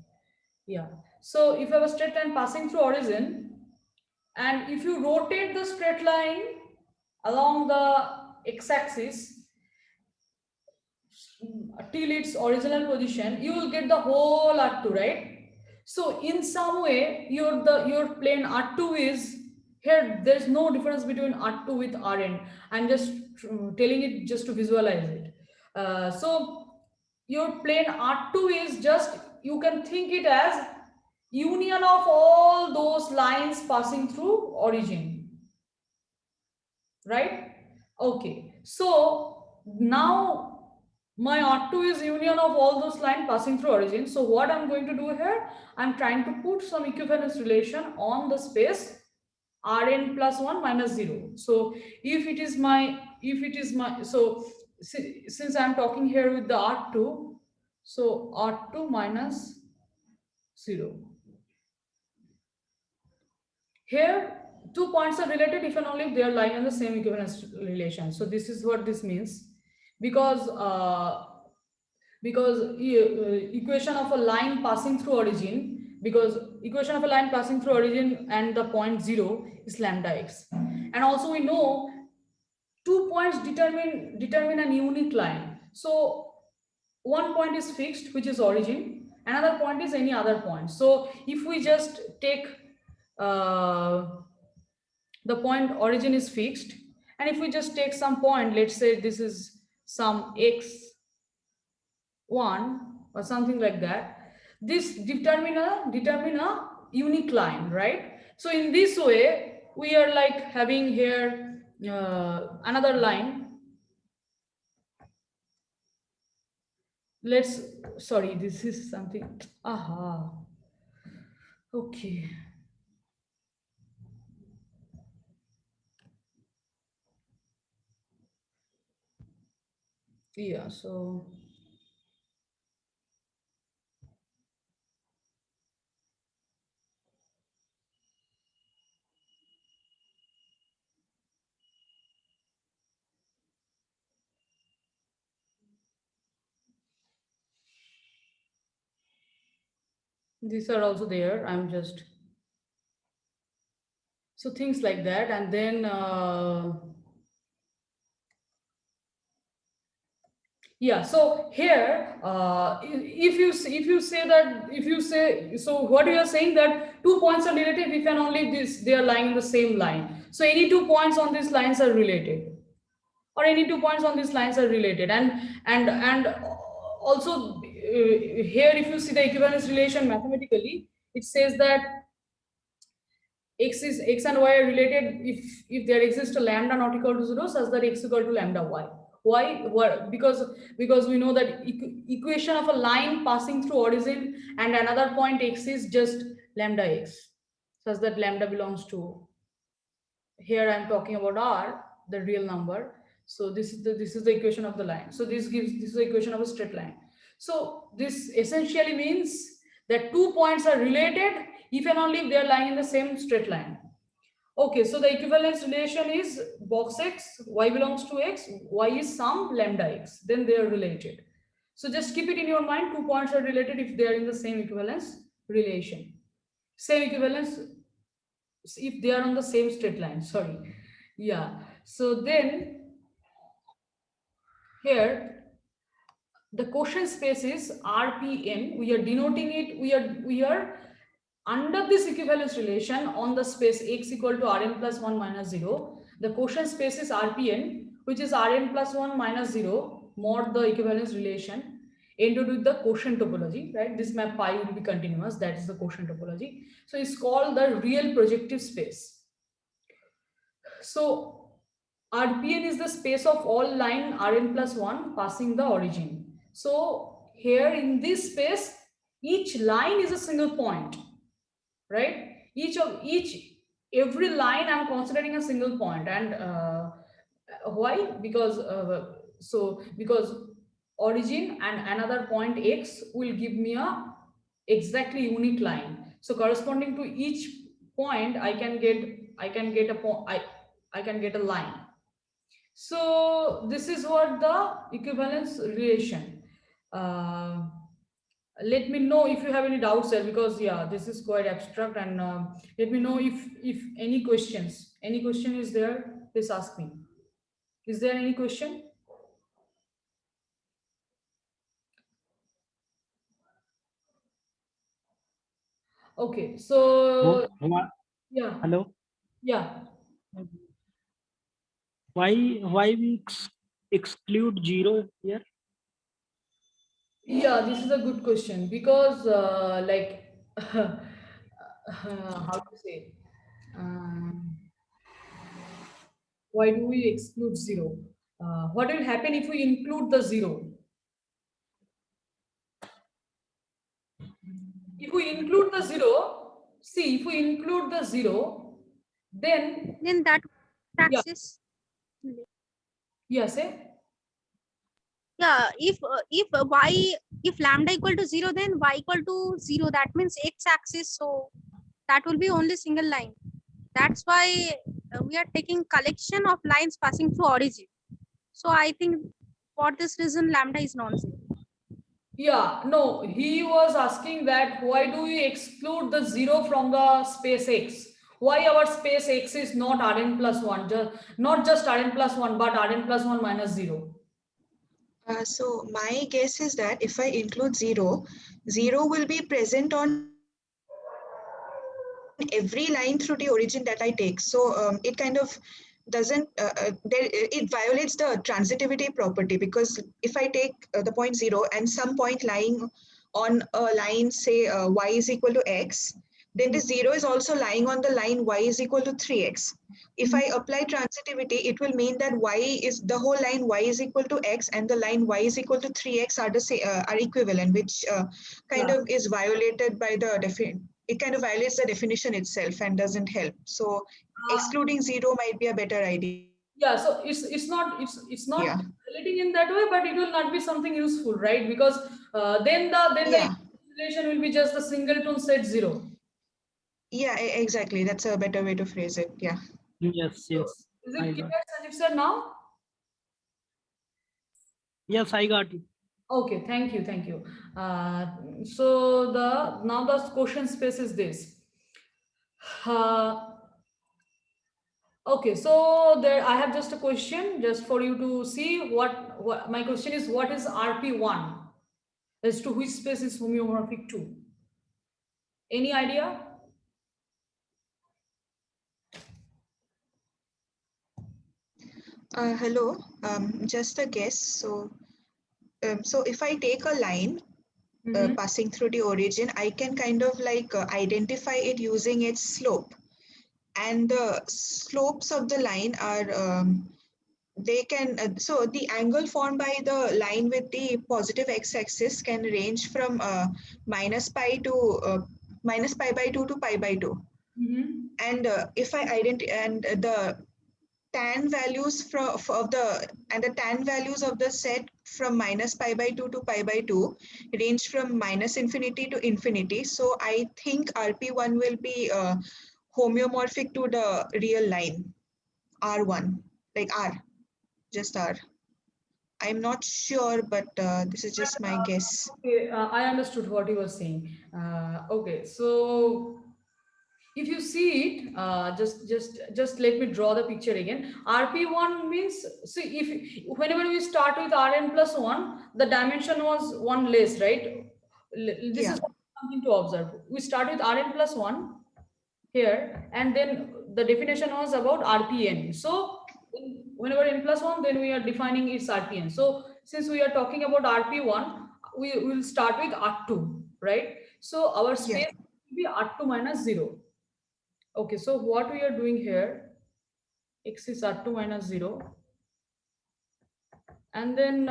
Speaker 1: Yeah. So if you have a straight line passing through origin, and if you rotate the straight line along the x-axis till its original position, you will get the whole R2, right? So in some way, your plane R2 is here. There's no difference between R2 with Rn. I'm just telling it just to visualize it. So your plane R2 is just, you can think it as union of all those lines passing through origin, right? Okay, so now my R2 is union of all those lines passing through origin. So what I'm going to do here, I'm trying to put some equivalence relation on the space Rn plus 1 minus 0. So so since I'm talking here with the R2, so R2 minus 0. Here, 2 points are related if and only if they are lying in the same equivalence relation. So this is what this means, because equation of a line passing through origin, because equation of a line passing through origin and the point 0 is lambda x, and also we know 2 points determine an unique line. So one point is fixed, which is origin, another point is any other point. So if we just take the point origin is fixed, and if we just take some point, let's say this is some x1 or something like that, this determine a unique line, right? So in this way we are like having here another line. Sorry, this is something, aha, okay. Yeah, so these are also there. I'm just So things like that, and then yeah. So here, if you say that, if you say, so what you are saying that 2 points are related if and only this they are lying in the same line. So any 2 points on these lines are related, or any 2 points on these lines are related, and also here if you see the equivalence relation mathematically, it says that x and y are related if there exists a lambda not equal to 0 such that x equal to lambda y. Why? Because we know that equation of a line passing through origin and another point x is just lambda x, such that lambda belongs to, here I'm talking about r, the real number. So this is the equation of the line. So this is the equation of a straight line. So this essentially means that 2 points are related if and only if they are lying in the same straight line. Okay, so the equivalence relation is box x, y belongs to x, y is some lambda x, then they are related. So just keep it in your mind, 2 points are related if they are in the same equivalence relation. Same equivalence if they are on the same straight line, sorry. Yeah, so then here the quotient space is RPN. We are denoting it, we are under this equivalence relation on the space x equal to Rn plus 1 minus 0. The quotient space is Rpn, which is Rn plus 1 minus 0 mod the equivalence relation ended with the quotient topology, right? This map pi will be continuous, that is the quotient topology. So it's called the real projective space. So RPN is the space of all line Rn plus 1 passing the origin. So here in this space, each line is a single point, right? Every line I'm considering a single point. And why? Because because origin and another point x will give me a exactly unique line. So corresponding to each point, I can get a point. I can get a line. So this is what the equivalence relation. Let me know if you have any doubts there, because yeah, this is quite abstract, and let me know if any questions. Any question is there, please ask me. Is there any question? Okay, so yeah,
Speaker 2: Hello.
Speaker 1: yeah.
Speaker 2: Why we exclude 0 here?
Speaker 1: Yeah, this is a good question, because like how to say, why do we exclude 0? What will happen if we include the 0? If we include the 0, see, if we include the 0, then
Speaker 4: that
Speaker 1: yeah,
Speaker 4: axis.
Speaker 1: say.
Speaker 4: Yeah, if lambda equal to 0, then y equal to 0. That means x axis. So that will be only single line. That's why we are taking collection of lines passing through origin. So I think for this reason lambda is non-zero.
Speaker 1: Yeah, no, he was asking that why do we exclude the 0 from the space x? Why our space x is not Rn plus 1, not just Rn plus 1, but Rn plus 1 minus 0?
Speaker 3: So my guess is that if I include 0, 0 will be present on every line through the origin that I take. So it kind of doesn't, it violates the transitivity property, because if I take the point 0 and some point lying on a line, say y is equal to x, then the 0 is also lying on the line y is equal to 3x. If I apply transitivity, it will mean that y is the whole line y is equal to x and the line y is equal to 3x are the are equivalent, which kind of is violated by the it kind of violates the definition itself and doesn't help. So excluding 0 might be a better idea.
Speaker 1: Yeah, so it's not relating in that way, but it will not be something useful, right? Because then the
Speaker 3: Yeah.
Speaker 1: relation will be just the singleton set 0.
Speaker 3: Yeah, exactly. That's a better way to phrase it. Yeah.
Speaker 2: Yes,
Speaker 1: So
Speaker 2: yes.
Speaker 1: is
Speaker 2: I
Speaker 1: it
Speaker 2: got.
Speaker 1: clear, Sanjeev sir, now?
Speaker 2: Yes, I got it.
Speaker 1: Okay, thank you, thank you. So now the quotient space is this. Uh, Okay, so there I have just a question just for you to see what my question is, what is RP1 as to which space is homeomorphic to? Any idea?
Speaker 3: Hello, just a guess. So if I take a line
Speaker 1: Mhm.
Speaker 3: passing through the origin, I can kind of like identify it using its slope. And the slopes of the line are, they can, so the angle formed by the line with the positive x-axis can range from minus pi to minus pi by 2 to pi by 2.
Speaker 1: Mhm.
Speaker 3: And if I identify, and the tan values of the and the tan values of the set from minus pi by 2 to pi by 2 range from minus infinity to infinity. So I think RP1 will be homeomorphic to the real line R1, like R, just R. I'm not sure, but this is just my guess.
Speaker 1: Okay, I understood what you were saying. Okay, so if you see it, just let me draw the picture again. RP1 means, see, if whenever we start with Rn plus 1, the dimension was 1 less, right? This
Speaker 3: Yeah,
Speaker 1: is something to observe. We start with Rn plus 1 here, and then the definition was about RPN. So whenever n plus 1, then we are defining its RPN. So since we are talking about RP1, we will start with R2, right? So our
Speaker 3: yeah,
Speaker 1: space will be R2 minus 0. Okay, so what we are doing here, x is R2 minus 0, and then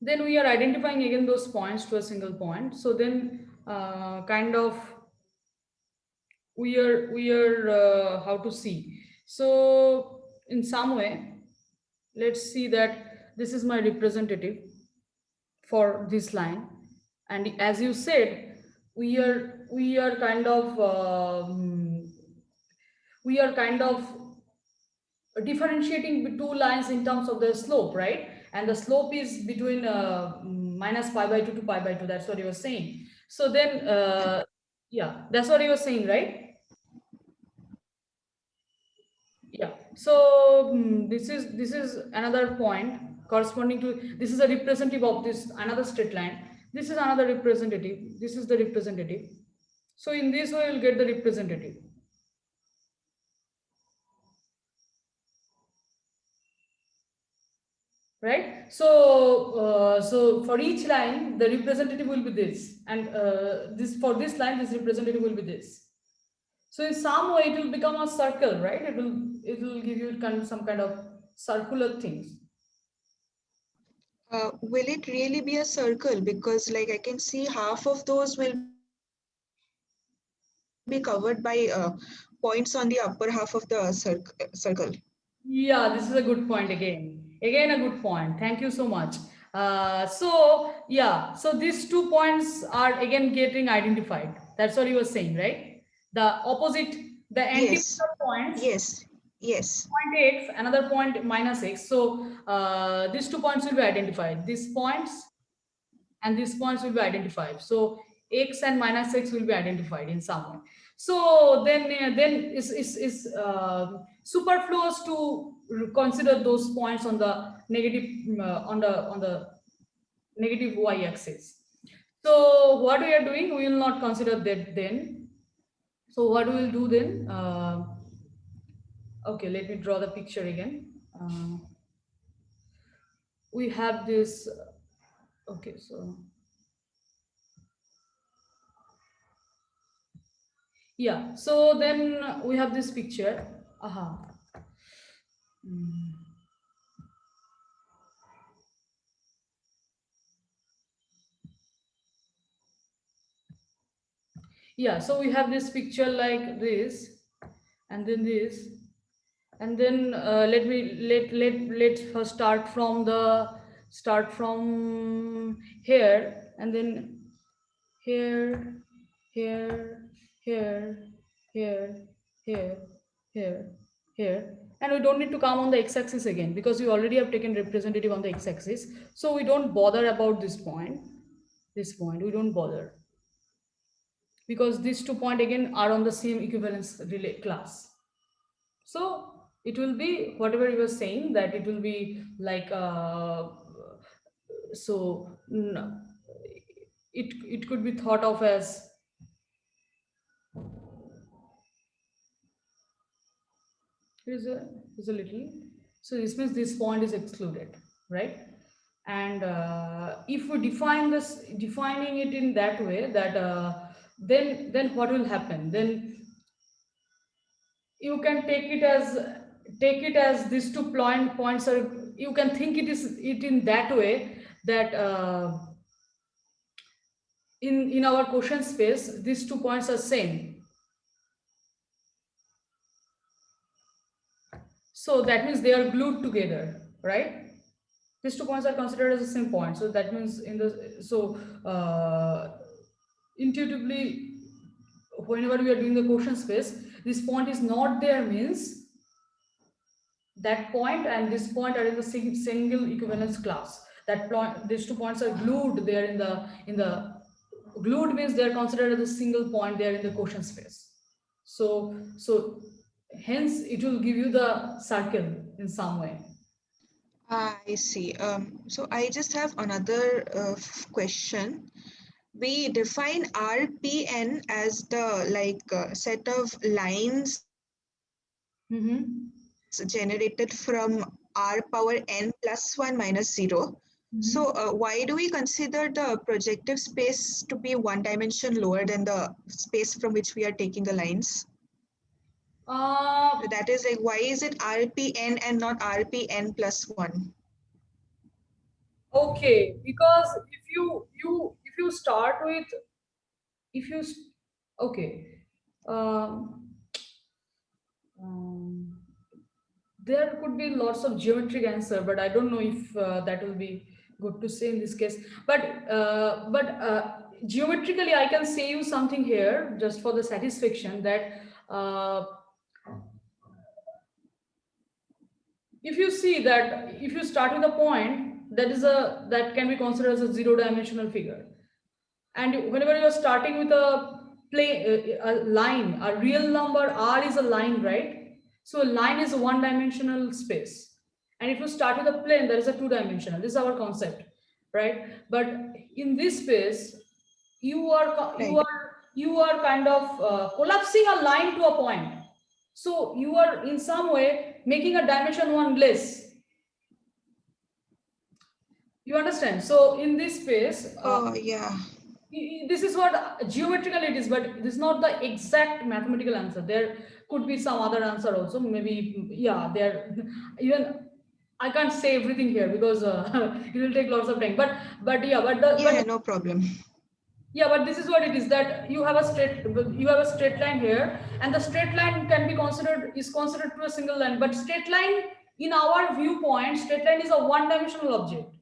Speaker 1: we are identifying again those points to a single point. So then kind of we are how to see. So in some way, let's see that this is my representative for this line, and as you said, we are kind of differentiating two lines in terms of the slope, right? And the slope is between minus pi by 2 to pi by 2. That's what you were saying. So then, yeah, that's what you were saying, right? Yeah. So this is another point corresponding to, this is a representative of this another straight line. This is another representative. This is the representative. So in this way, you'll get the representative. Right, so for each line the representative will be this, and this for this line this representative will be this. So in some way it will become a circle, right? It will give you some kind of circular things.
Speaker 3: will it really be a circle? Because like I can see half of those will be covered by points on the upper half of the circle.
Speaker 1: Yeah, this is a good point again a good point, thank you so much. So yeah, so these 2 points are again getting identified. That's what you were saying, right? The opposite, the
Speaker 3: Yes,
Speaker 1: antipolar points,
Speaker 3: yes, yes,
Speaker 1: point x, another point minus x. So these 2 points will be identified. These points and these points will be identified. So x and minus x will be identified in some way. So then is superfluous to consider those points on the negative on the negative y-axis. So what we are doing, we will not consider that then. So what we will do then? Okay, let me draw the picture again. We have this. Okay, so yeah, so then we have this picture. Aha. Mm. Yeah, so we have this picture like this, and then this, and then let's first start from here, and then here, here, here, here, here, here, here. And we don't need to come on the x-axis again because we already have taken representative on the x-axis. So we don't bother about this point. This point, we don't bother. Because these 2 points again are on the same equivalence relate class. So it will be whatever you were saying, that it will be like it could be thought of as is a little. So this means this point is excluded, right? And if we defining it in that way, that then what will happen? Then you can take it as these points are. You can think it in that way, that in our quotient space these 2 points are same. So that means they are glued together, right? These 2 points are considered as the same point. So that means intuitively, whenever we are doing the quotient space, this point is not there means that point and this point are in the single equivalence class. That point, these 2 points are glued there in the glued means they are considered as a single point there in the quotient space. So hence it will give you the circle in some way.
Speaker 3: I see. So I just have another question. We define RPN as the set of lines generated from R power n plus 1 minus 0. So why do we consider the projective space to be one dimension lower than the space from which we are taking the lines? That is like, why is it RPN and not RPN plus 1?
Speaker 1: Okay, because if you start with okay, there could be lots of geometric answer, but I don't know if that will be good to say in this case. But geometrically, I can say you something here just for the satisfaction that if you see that if you start with a point that can be considered as a 0-dimensional figure, and whenever you are starting with a line, a real number r is a line, right? So a line is a 1-dimensional space, and if you start with a plane, that is a 2-dimensional. This is our concept, right? But in this space, you are kind of collapsing a line to a point. So you are in some way making a dimension 1 less. You understand? So in this space,
Speaker 3: Oh, yeah.
Speaker 1: this is what geometrical it is, but this is not the exact mathematical answer. There could be some other answer also. Maybe, yeah, there even I can't say everything here because it will take lots of time. But
Speaker 3: No problem.
Speaker 1: yeah, but this is what it is, that you have a straight line here, and the straight line can be considered to a single line. But straight line, in our viewpoint, straight line is a 1-dimensional object,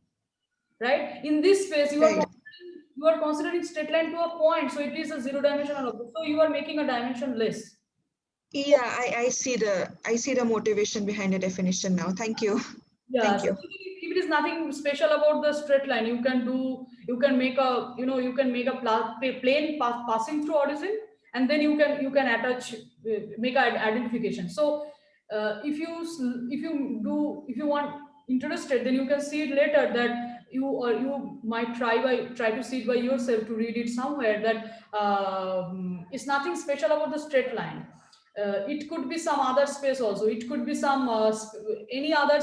Speaker 1: right? In this space, you are considering straight line to a point, so it is a 0-dimensional object. So you are making a dimension less.
Speaker 3: Yeah, I see the motivation behind the definition now. Thank you.
Speaker 1: Yeah,
Speaker 3: Thank
Speaker 1: so
Speaker 3: you.
Speaker 1: if it is nothing special about the straight line, you can make a plane passing through origin, and then you can attach make an identification. So if you want interested, then you can see it later, that you might try to see it by yourself, to read it somewhere, that it's nothing special about the straight line. It could be some other space also. It could be some any other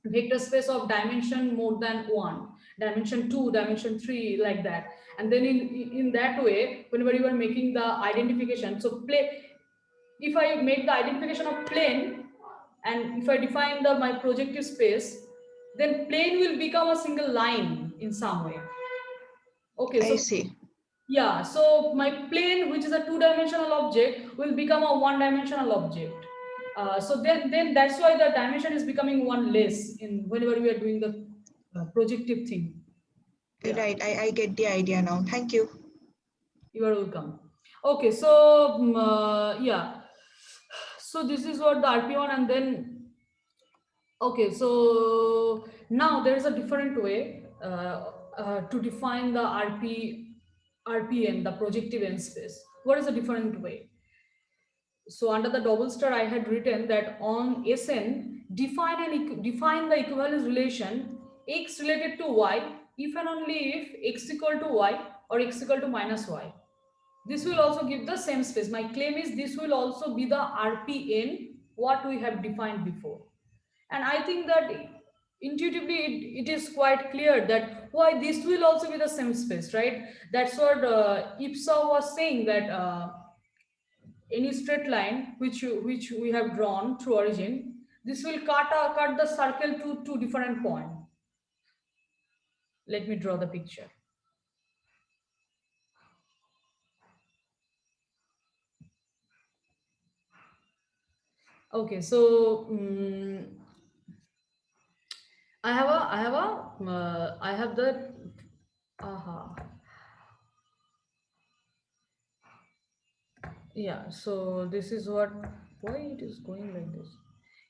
Speaker 1: vector space of dimension more than 1, dimension 2, dimension 3, like that. And then in that way, whenever you are making the identification, so if I make the identification of plane, and if I define my projective space, then plane will become a single line in some way. Okay,
Speaker 3: I
Speaker 1: so
Speaker 3: see.
Speaker 1: yeah, so my plane, which is a 2-dimensional object, will become a 1-dimensional object. So then that's why the dimension is becoming 1 less in whenever we are doing the projective thing. Yeah.
Speaker 3: Right, I get the idea now. Thank you.
Speaker 1: You are welcome. Okay, so yeah, so this is what the RP1, and then okay, so now there is a different way to define the RPN, the projective n space. What is a different way? So under the double star, I had written that on Sn, define the equivalence relation x related to y if and only if x equal to y or x equal to minus y. This will also give the same space. My claim is this will also be the RPN what we have defined before. And I think that intuitively it is quite clear that why this will also be the same space, right? That's what Ipsa was saying, that any straight line which we have drawn through origin, this will cut the circle to two different points. Let me draw the picture. Okay, so I have the yeah, so this is what, why it is going like this.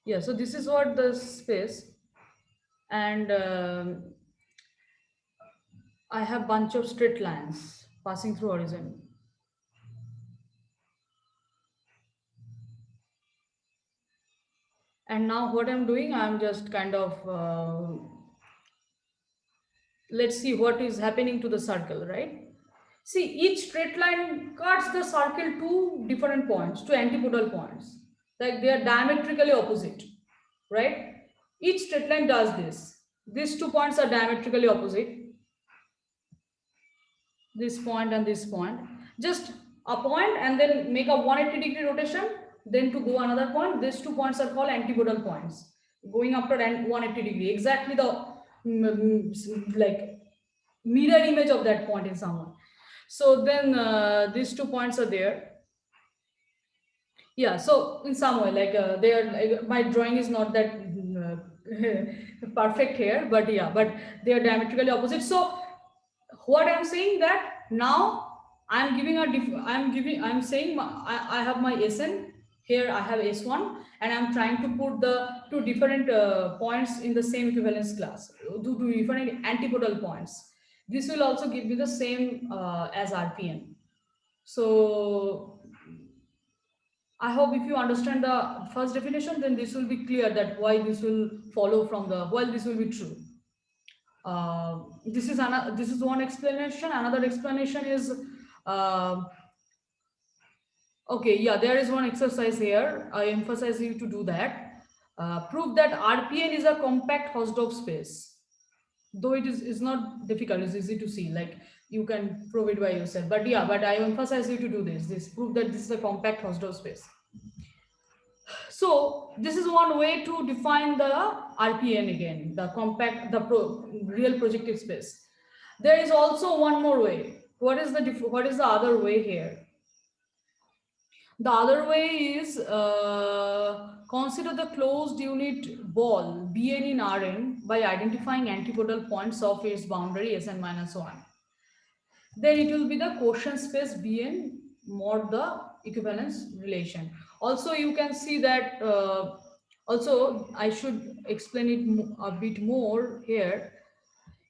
Speaker 1: Yeah, so this is what the space, and I have bunch of straight lines passing through horizon. And now what I'm doing, I'm just kind of let's see what is happening to the circle, right? See, each straight line cuts the circle to different points, to antipodal points. Like they are diametrically opposite, right? Each straight line does this. These 2 points are diametrically opposite. This point and this point. Just a point and then make a 180-degree rotation, then to go another point. These 2 points are called antipodal points. Going after 180 degree, exactly the like mirror image of that point in someone. So then these 2 points are there. Yeah, so in some way, like they are, like, my drawing is not that perfect here, but yeah, but they are diametrically opposite. So what I'm saying that now I'm giving I'm saying I have my Sn here, I have S1, and I'm trying to put the two different points in the same equivalence class, two different antipodal points. This will also give me the same as RPN. So I hope if you understand the first definition, then this will be clear that why this will follow from the, well, this will be true. This is one explanation. Another explanation is, okay, yeah, there is one exercise here. I emphasize you to do that. Prove that RPN is a compact Hausdorff space. Though it is not difficult, it's easy to see, like you can prove it by yourself. But yeah, but I emphasize you to do this. Prove that this is a compact Hausdorff space. So this is one way to define the RPN again, the compact, the real projective space. There is also one more way. What is the other way here? The other way is consider the closed unit ball Bn in Rn by identifying antipodal points of its boundary Sn minus 1. Then it will be the quotient space Bn mod the equivalence relation. Also, you can see that also I should explain it a bit more here.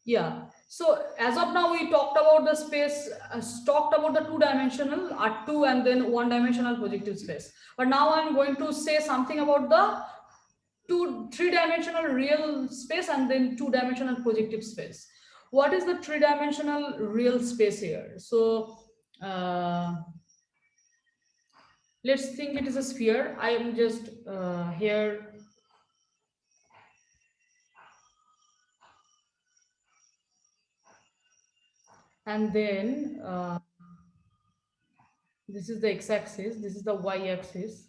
Speaker 1: Yeah. So as of now, we talked about the space, talked about the two-dimensional R2 and then one-dimensional projective space. But now I'm going to say something about the three-dimensional real space and then two-dimensional projective space. What is the three-dimensional real space here? So let's think it is a sphere. I am just here. And then this is the x-axis, this is the y-axis,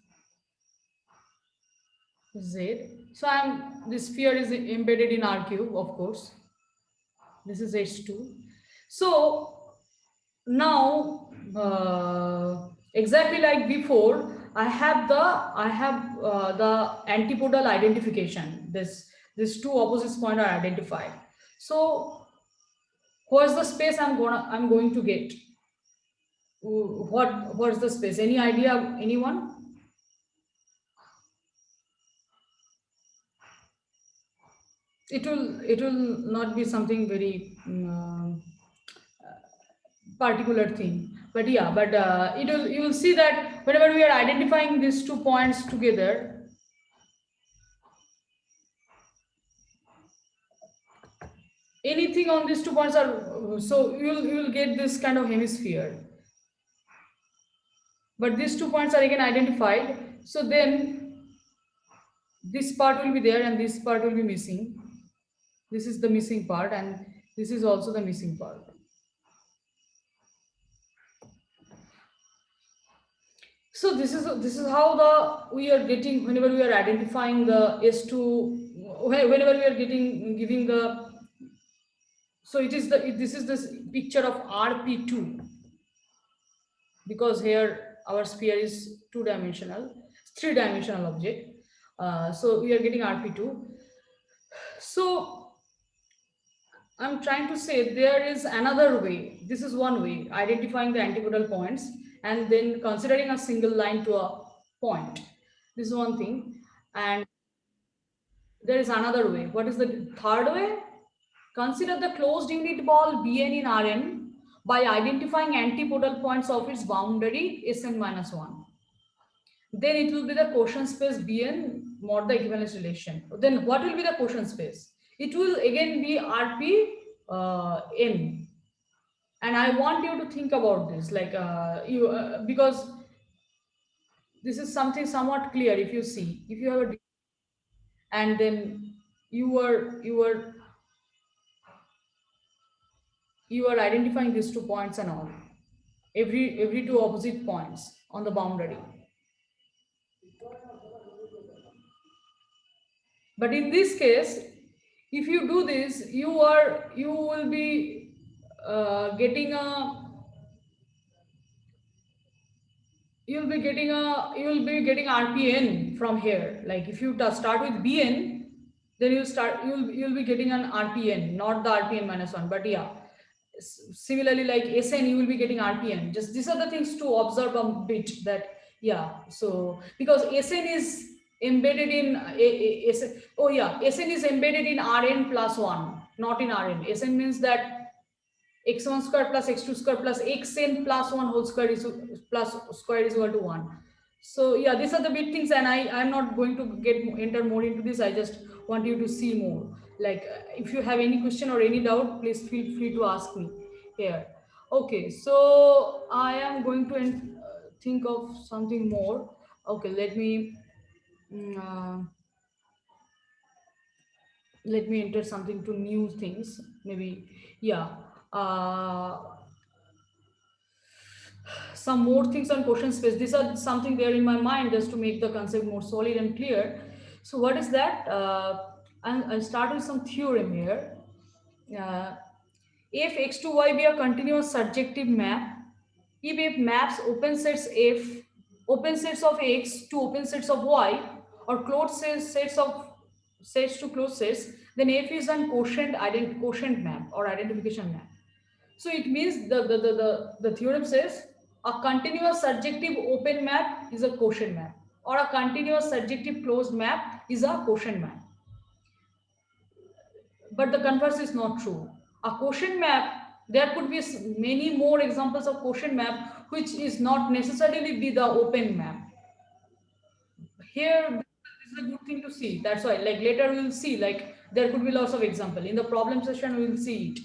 Speaker 1: z. So this sphere is embedded in R cube, of course. This is H2. So now exactly like before, I have the antipodal identification. These two opposite points are identified. So what's the space I'm going to get? What's the space? Any idea, anyone? It will not be something very particular thing, But yeah, but you will see that whenever we are identifying these 2 points together, anything on these 2 points are, so you will get this kind of hemisphere. But these 2 points are again identified. So then this part will be there and this part will be missing. This is the missing part and this is also the missing part. So this is how we are getting, whenever we are identifying the S2, whenever we are giving the, so this is this picture of RP2, because here our sphere is 2-dimensional, 3-dimensional object. So we are getting RP2. So I'm trying to say there is another way. This is one way, identifying the antipodal points and then considering a single line to a point. This is one thing. And there is another way. What is the third way? Consider the closed unit ball Bn in Rn by identifying antipodal points of its boundary Sn minus 1. Then it will be the quotient space Bn mod the equivalence relation. Then what will be the quotient space? It will again be Rp n. And I want you to think about this, like because this is something somewhat clear. If you see, if you have a, and then you are identifying these 2 points and all, every 2 opposite points on the boundary. But in this case, if you do this, you will be getting RPN from here. Like if you start with Bn, then you'll be getting an RPN, not the RPN minus 1. But yeah, similarly, like Sn, you will be getting RPN. Just these are the things to observe a bit, that yeah. So because Sn is embedded in Sn is embedded in Rn plus 1, not in Rn. Sn means that x1 square plus x2 square plus xn plus 1 whole square is equal to 1. So yeah, these are the big things, and I'm not going to enter more into this. I just want you to see more. Like if you have any question or any doubt, please feel free to ask me here. Okay, so I am going to think of something more. Okay, let me enter something to new things, maybe. Yeah, some more things on quotient space. These are something there in my mind just to make the concept more solid and clear. So what is that? I'll start with some theorem here. If x to y be a continuous surjective map, if F maps open sets of x to open sets of y, or closed sets to closed sets, then F is an quotient map or identification map. So it means the theorem says a continuous surjective open map is a quotient map, or a continuous surjective closed map is a quotient map. But the converse is not true. A quotient map, there could be many more examples of quotient map which is not necessarily be the open map. Here, this is a good thing to see. That's why, like later we will see, like there could be lots of example. In the problem session, we will see it.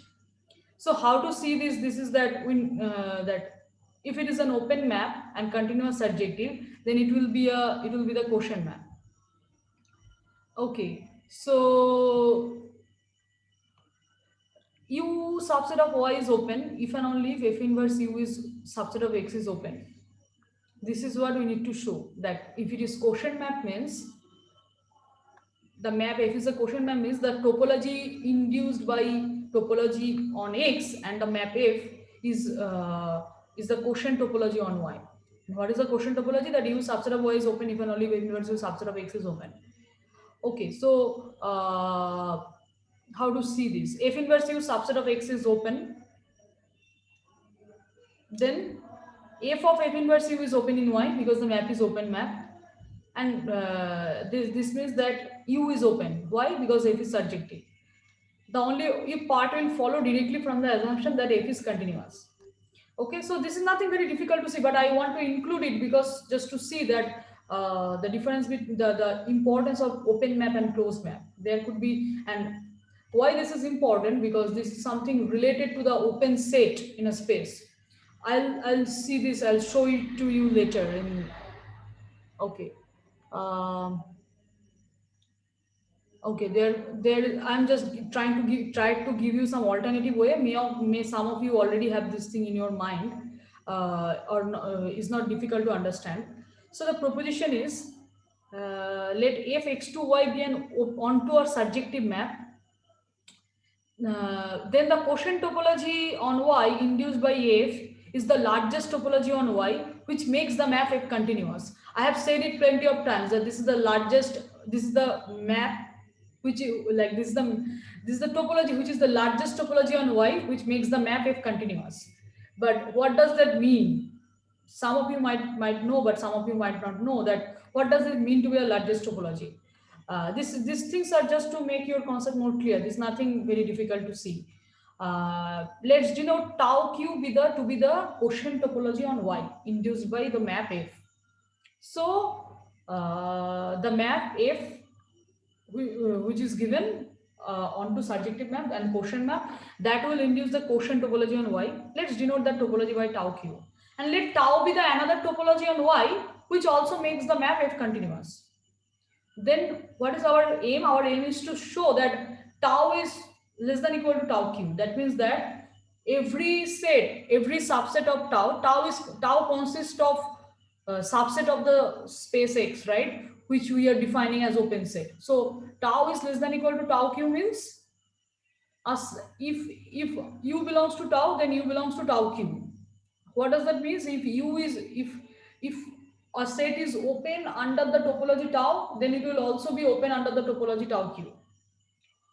Speaker 1: So how to see this? This is that when that if it is an open map and continuous surjective, then it will be the quotient map. Okay, so U subset of y is open if and only if F inverse U is subset of x is open. This is what we need to show, that if it is quotient map means the map F is a quotient map means the topology induced by topology on x and the map F is the quotient topology on y. And what is the quotient topology? That U subset of y is open if and only if F inverse U subset of x is open. Okay, so how to see this? F inverse U subset of x is open, then F of F inverse U is open in y because the map is open map, and this means that U is open. Why? Because F is surjective. The only part will follow directly from the assumption that F is continuous. Okay, so this is nothing very difficult to see, but I want to include it because just to see that the difference between the importance of open map and closed map. There could be, and why this is important, because this is something related to the open set in a space. I'll see this, I'll show it to you later in, okay. Um, okay, I'm just try to give you some alternative way. May some of you already have this thing in your mind, it's not difficult to understand. So the proposition is, let f x2 y be an onto a surjective map. Then the quotient topology on y induced by f is the largest topology on y, which makes the map f continuous. I have said it plenty of times that this is the largest, this is the map which like this is the topology which is the largest topology on y, which makes the map f continuous. But what does that mean? Some of you might know, but some of you might not know that what does it mean to be a largest topology. These things are just to make your concept more clear. There's nothing very difficult to see. Let's denote tau q to be the quotient topology on y induced by the map f. So the map f, which is given onto surjective map and quotient map, that will induce the quotient topology on y. Let's denote that topology by tau q, and let tau be the another topology on y, which also makes the map f continuous. Then what is our aim? Our aim is to show that tau is less than equal to tau q. That means that every subset of tau consists of subset of the space X, right? Which we are defining as open set. So tau is less than equal to tau q means if u belongs to tau, then u belongs to tau q. What does that mean? If a set is open under the topology tau, then it will also be open under the topology tau q.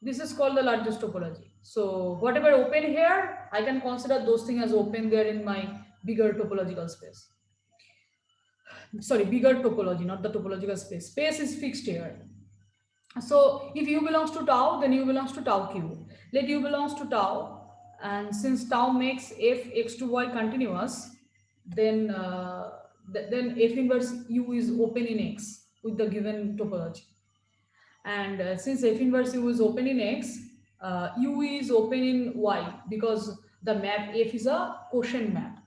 Speaker 1: This is called the largest topology. So whatever open here, I can consider those things as open there in my bigger topological space. Sorry, bigger topology, not the topological space. Space is fixed here. So if u belongs to tau, then u belongs to tau q. Let u belongs to tau, and since tau makes f x to y continuous, then f inverse u is open in X with the given topology. And since f inverse u is open in X, u is open in Y because the map f is a quotient map.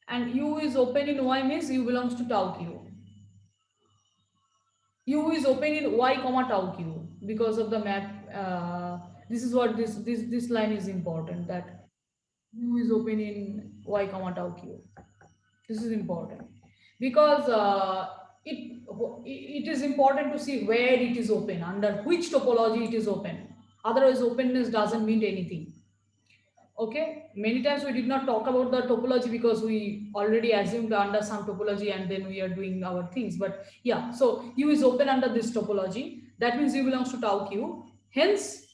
Speaker 1: And u is open in Y means u belongs to tau q. U is open in Y comma tau q because of the map. This is what this line is important, that U is open in Y comma tau q. This is important because it is important to see where it is open, under which topology it is open. Otherwise, openness doesn't mean anything. Okay, many times we did not talk about the topology because we already assumed under some topology and then we are doing our things. But yeah, so U is open under this topology. That means U belongs to tau q. Hence,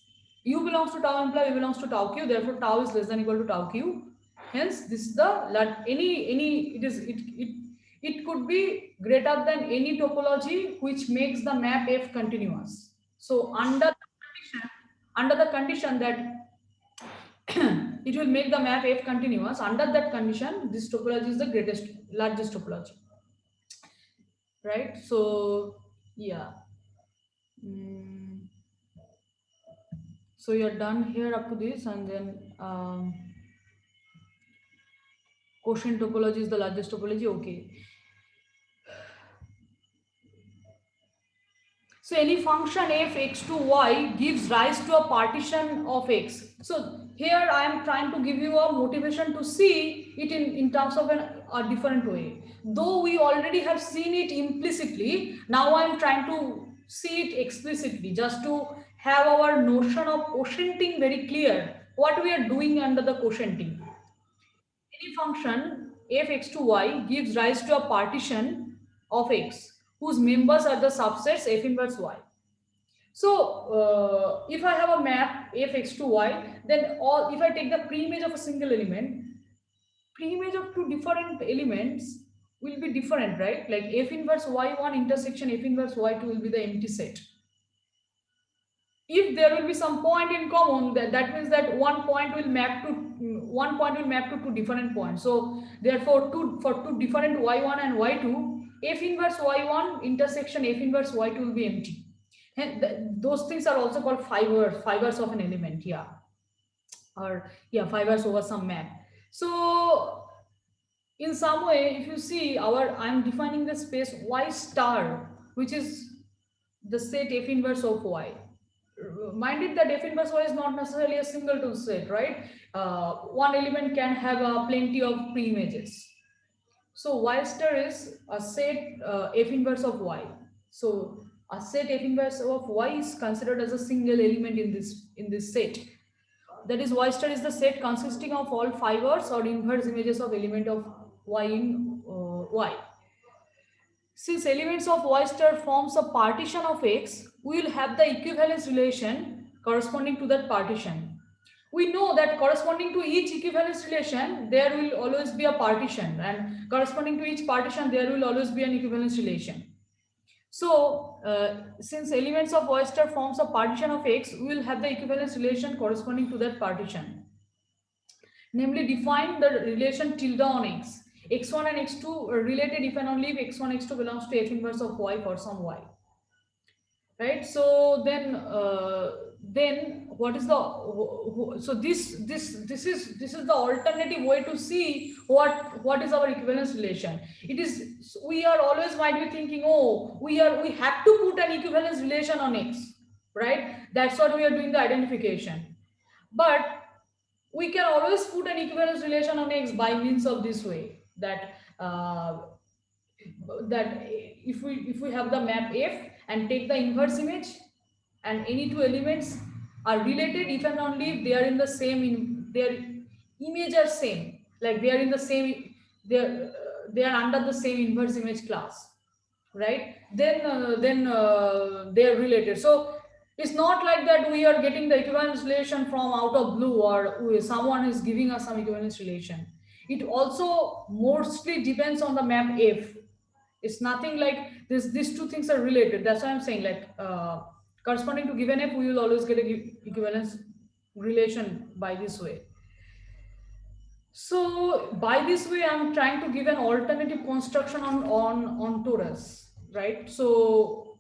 Speaker 1: U belongs to tau imply U belongs to tau q. Therefore, tau is less than equal to tau q. Hence, this is the it could be greater than any topology which makes the map F continuous. So under the condition that it will make the map F continuous, under that condition, this topology is the largest topology. Right? So yeah. So you're done here up to this, and then quotient topology is the largest topology. Okay. So any function f x to y gives rise to a partition of x. So here I am trying to give you a motivation to see it in terms of a different way. Though we already have seen it implicitly, now I am trying to see it explicitly, just to have our notion of quotienting very clear, what we are doing under the quotienting. Any function f x to y gives rise to a partition of x whose members are the subsets f inverse y. So if I have a map f x to y, then if I take the preimage of a single element, preimage of two different elements will be different, right? Like f inverse y1 intersection f inverse y2 will be the empty set. If there will be some point in common, that means that one point will map to one point will map to two different points. So therefore, for two different y1 and y2, f inverse y1 intersection f inverse y2 will be empty. And those things are also called fibers of an element. Yeah, or yeah, fibers over some map. So in some way, if you see I'm defining the space y star, which is the set f inverse of y. Mind it that f inverse y is not necessarily a singleton set, right? One element can have plenty of pre-images. So y star is a set f inverse of y. So a set f inverse of y is considered as a single element in this set. That is, y star is the set consisting of all fibers or inverse images of element of y in y. Since elements of y star forms a partition of x, we will have the equivalence relation corresponding to that partition. We know that corresponding to each equivalence relation, there will always be a partition, and corresponding to each partition, there will always be an equivalence relation. So, since elements of y star forms a partition of x, we will have the equivalence relation corresponding to that partition. Namely, define the relation tilde on x. x1 and x2 are related if and only if x1, x2 belongs to f inverse of y for some y. Right? So then what is the this is the alternative way to see what is our equivalence relation. It is, we are always might be thinking, oh, we have to put an equivalence relation on x, right? That's what we are doing the identification. But we can always put an equivalence relation on x by means of this way, that that if we have the map f and take the inverse image, and any two elements are related if and only if they are in the same, their image are same, like they are in the same, they are under the same inverse image class, right? Then they are related. So it's not like that we are getting the equivalence relation from out of blue, or someone is giving us some equivalence relation. It also mostly depends on the map f. It's nothing like this. These two things are related. That's why I'm saying, like, corresponding to given f, we will always get a equivalence relation by this way. So by this way, I'm trying to give an alternative construction on torus, right? So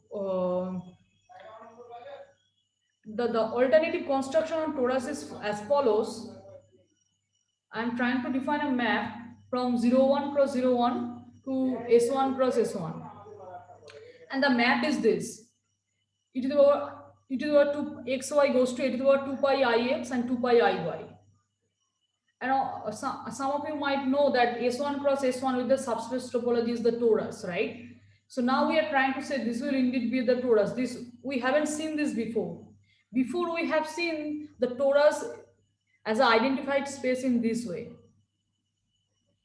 Speaker 1: the alternative construction on torus is as follows. I'm trying to define a map from 01 cross 01 to S1 cross S1. And the map is this. e to the power 2 xy goes to e to the power 2 pi ix and 2 pi iy. And some of you might know that S1 cross S1 with the subspace topology is the torus, right? So now we are trying to say this will indeed be the torus. This, we haven't seen this before. Before we have seen the torus as an identified space in this way.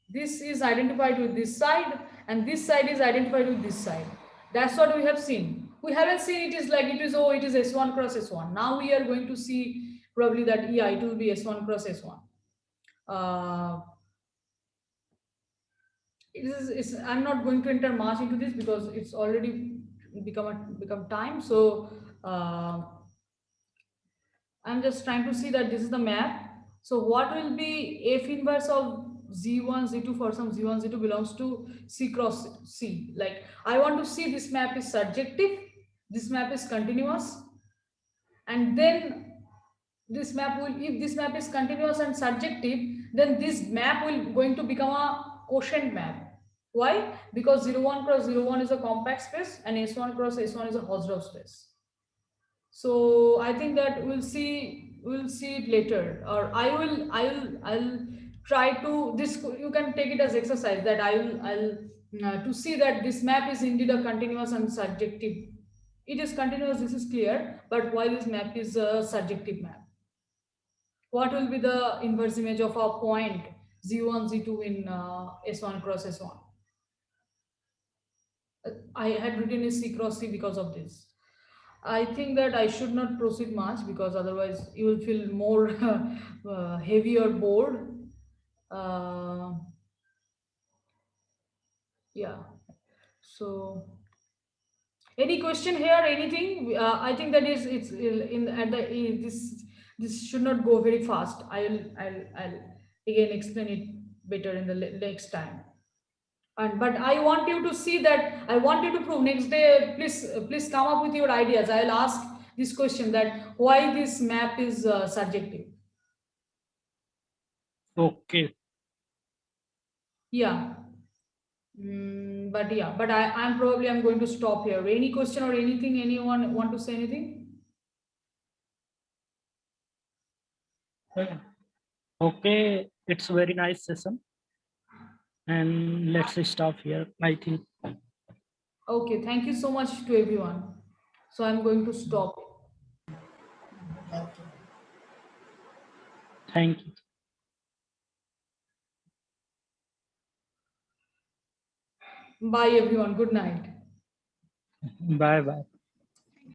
Speaker 1: This is identified with this side, and this side is identified with this side. That's what we have seen. We haven't seen it is like it is, oh, it is S1 cross S1. Now we are going to see probably that, yeah, it will be S1 cross S1. I'm not going to enter much into this because it's already become time. So I'm just trying to see that this is the map. So what will be f inverse of z1 z2 for some z1 z2 belongs to c cross c. Like, I want to see this map is surjective, this map is continuous, and then this map will, if this map is continuous and surjective, then this map will going to become a quotient map. Why? Because 01 cross 01 is a compact space and S1 cross S1 is a Hausdorff space. So I think that we'll see it later, or I'll try to, this you can take it as exercise, that I'll to see that this map is indeed a continuous and surjective. It is continuous, this is clear, but why this map is a surjective map? What will be the inverse image of a point z1 z2 in S1 cross S1? I had written a C cross C because of this. I think that I should not proceed much, because otherwise you will feel more heavy or bored. Yeah. So, any question here? Anything? I think that is, it's in at the this should not go very fast. I'll again explain it better in the next time. And but I want you to see that, I want you to prove next day. Please come up with your ideas. I'll ask this question, that why this map is subjective.
Speaker 2: Okay.
Speaker 1: Yeah. But yeah, but I'm going to stop here. Any question or anything? Anyone want to say anything?
Speaker 2: Okay, it's a very nice session. And let's stop here, I think.
Speaker 1: Okay, thank you so much to everyone. So I'm going to stop.
Speaker 2: Thank you.
Speaker 1: Bye everyone. Good night.
Speaker 2: Bye bye.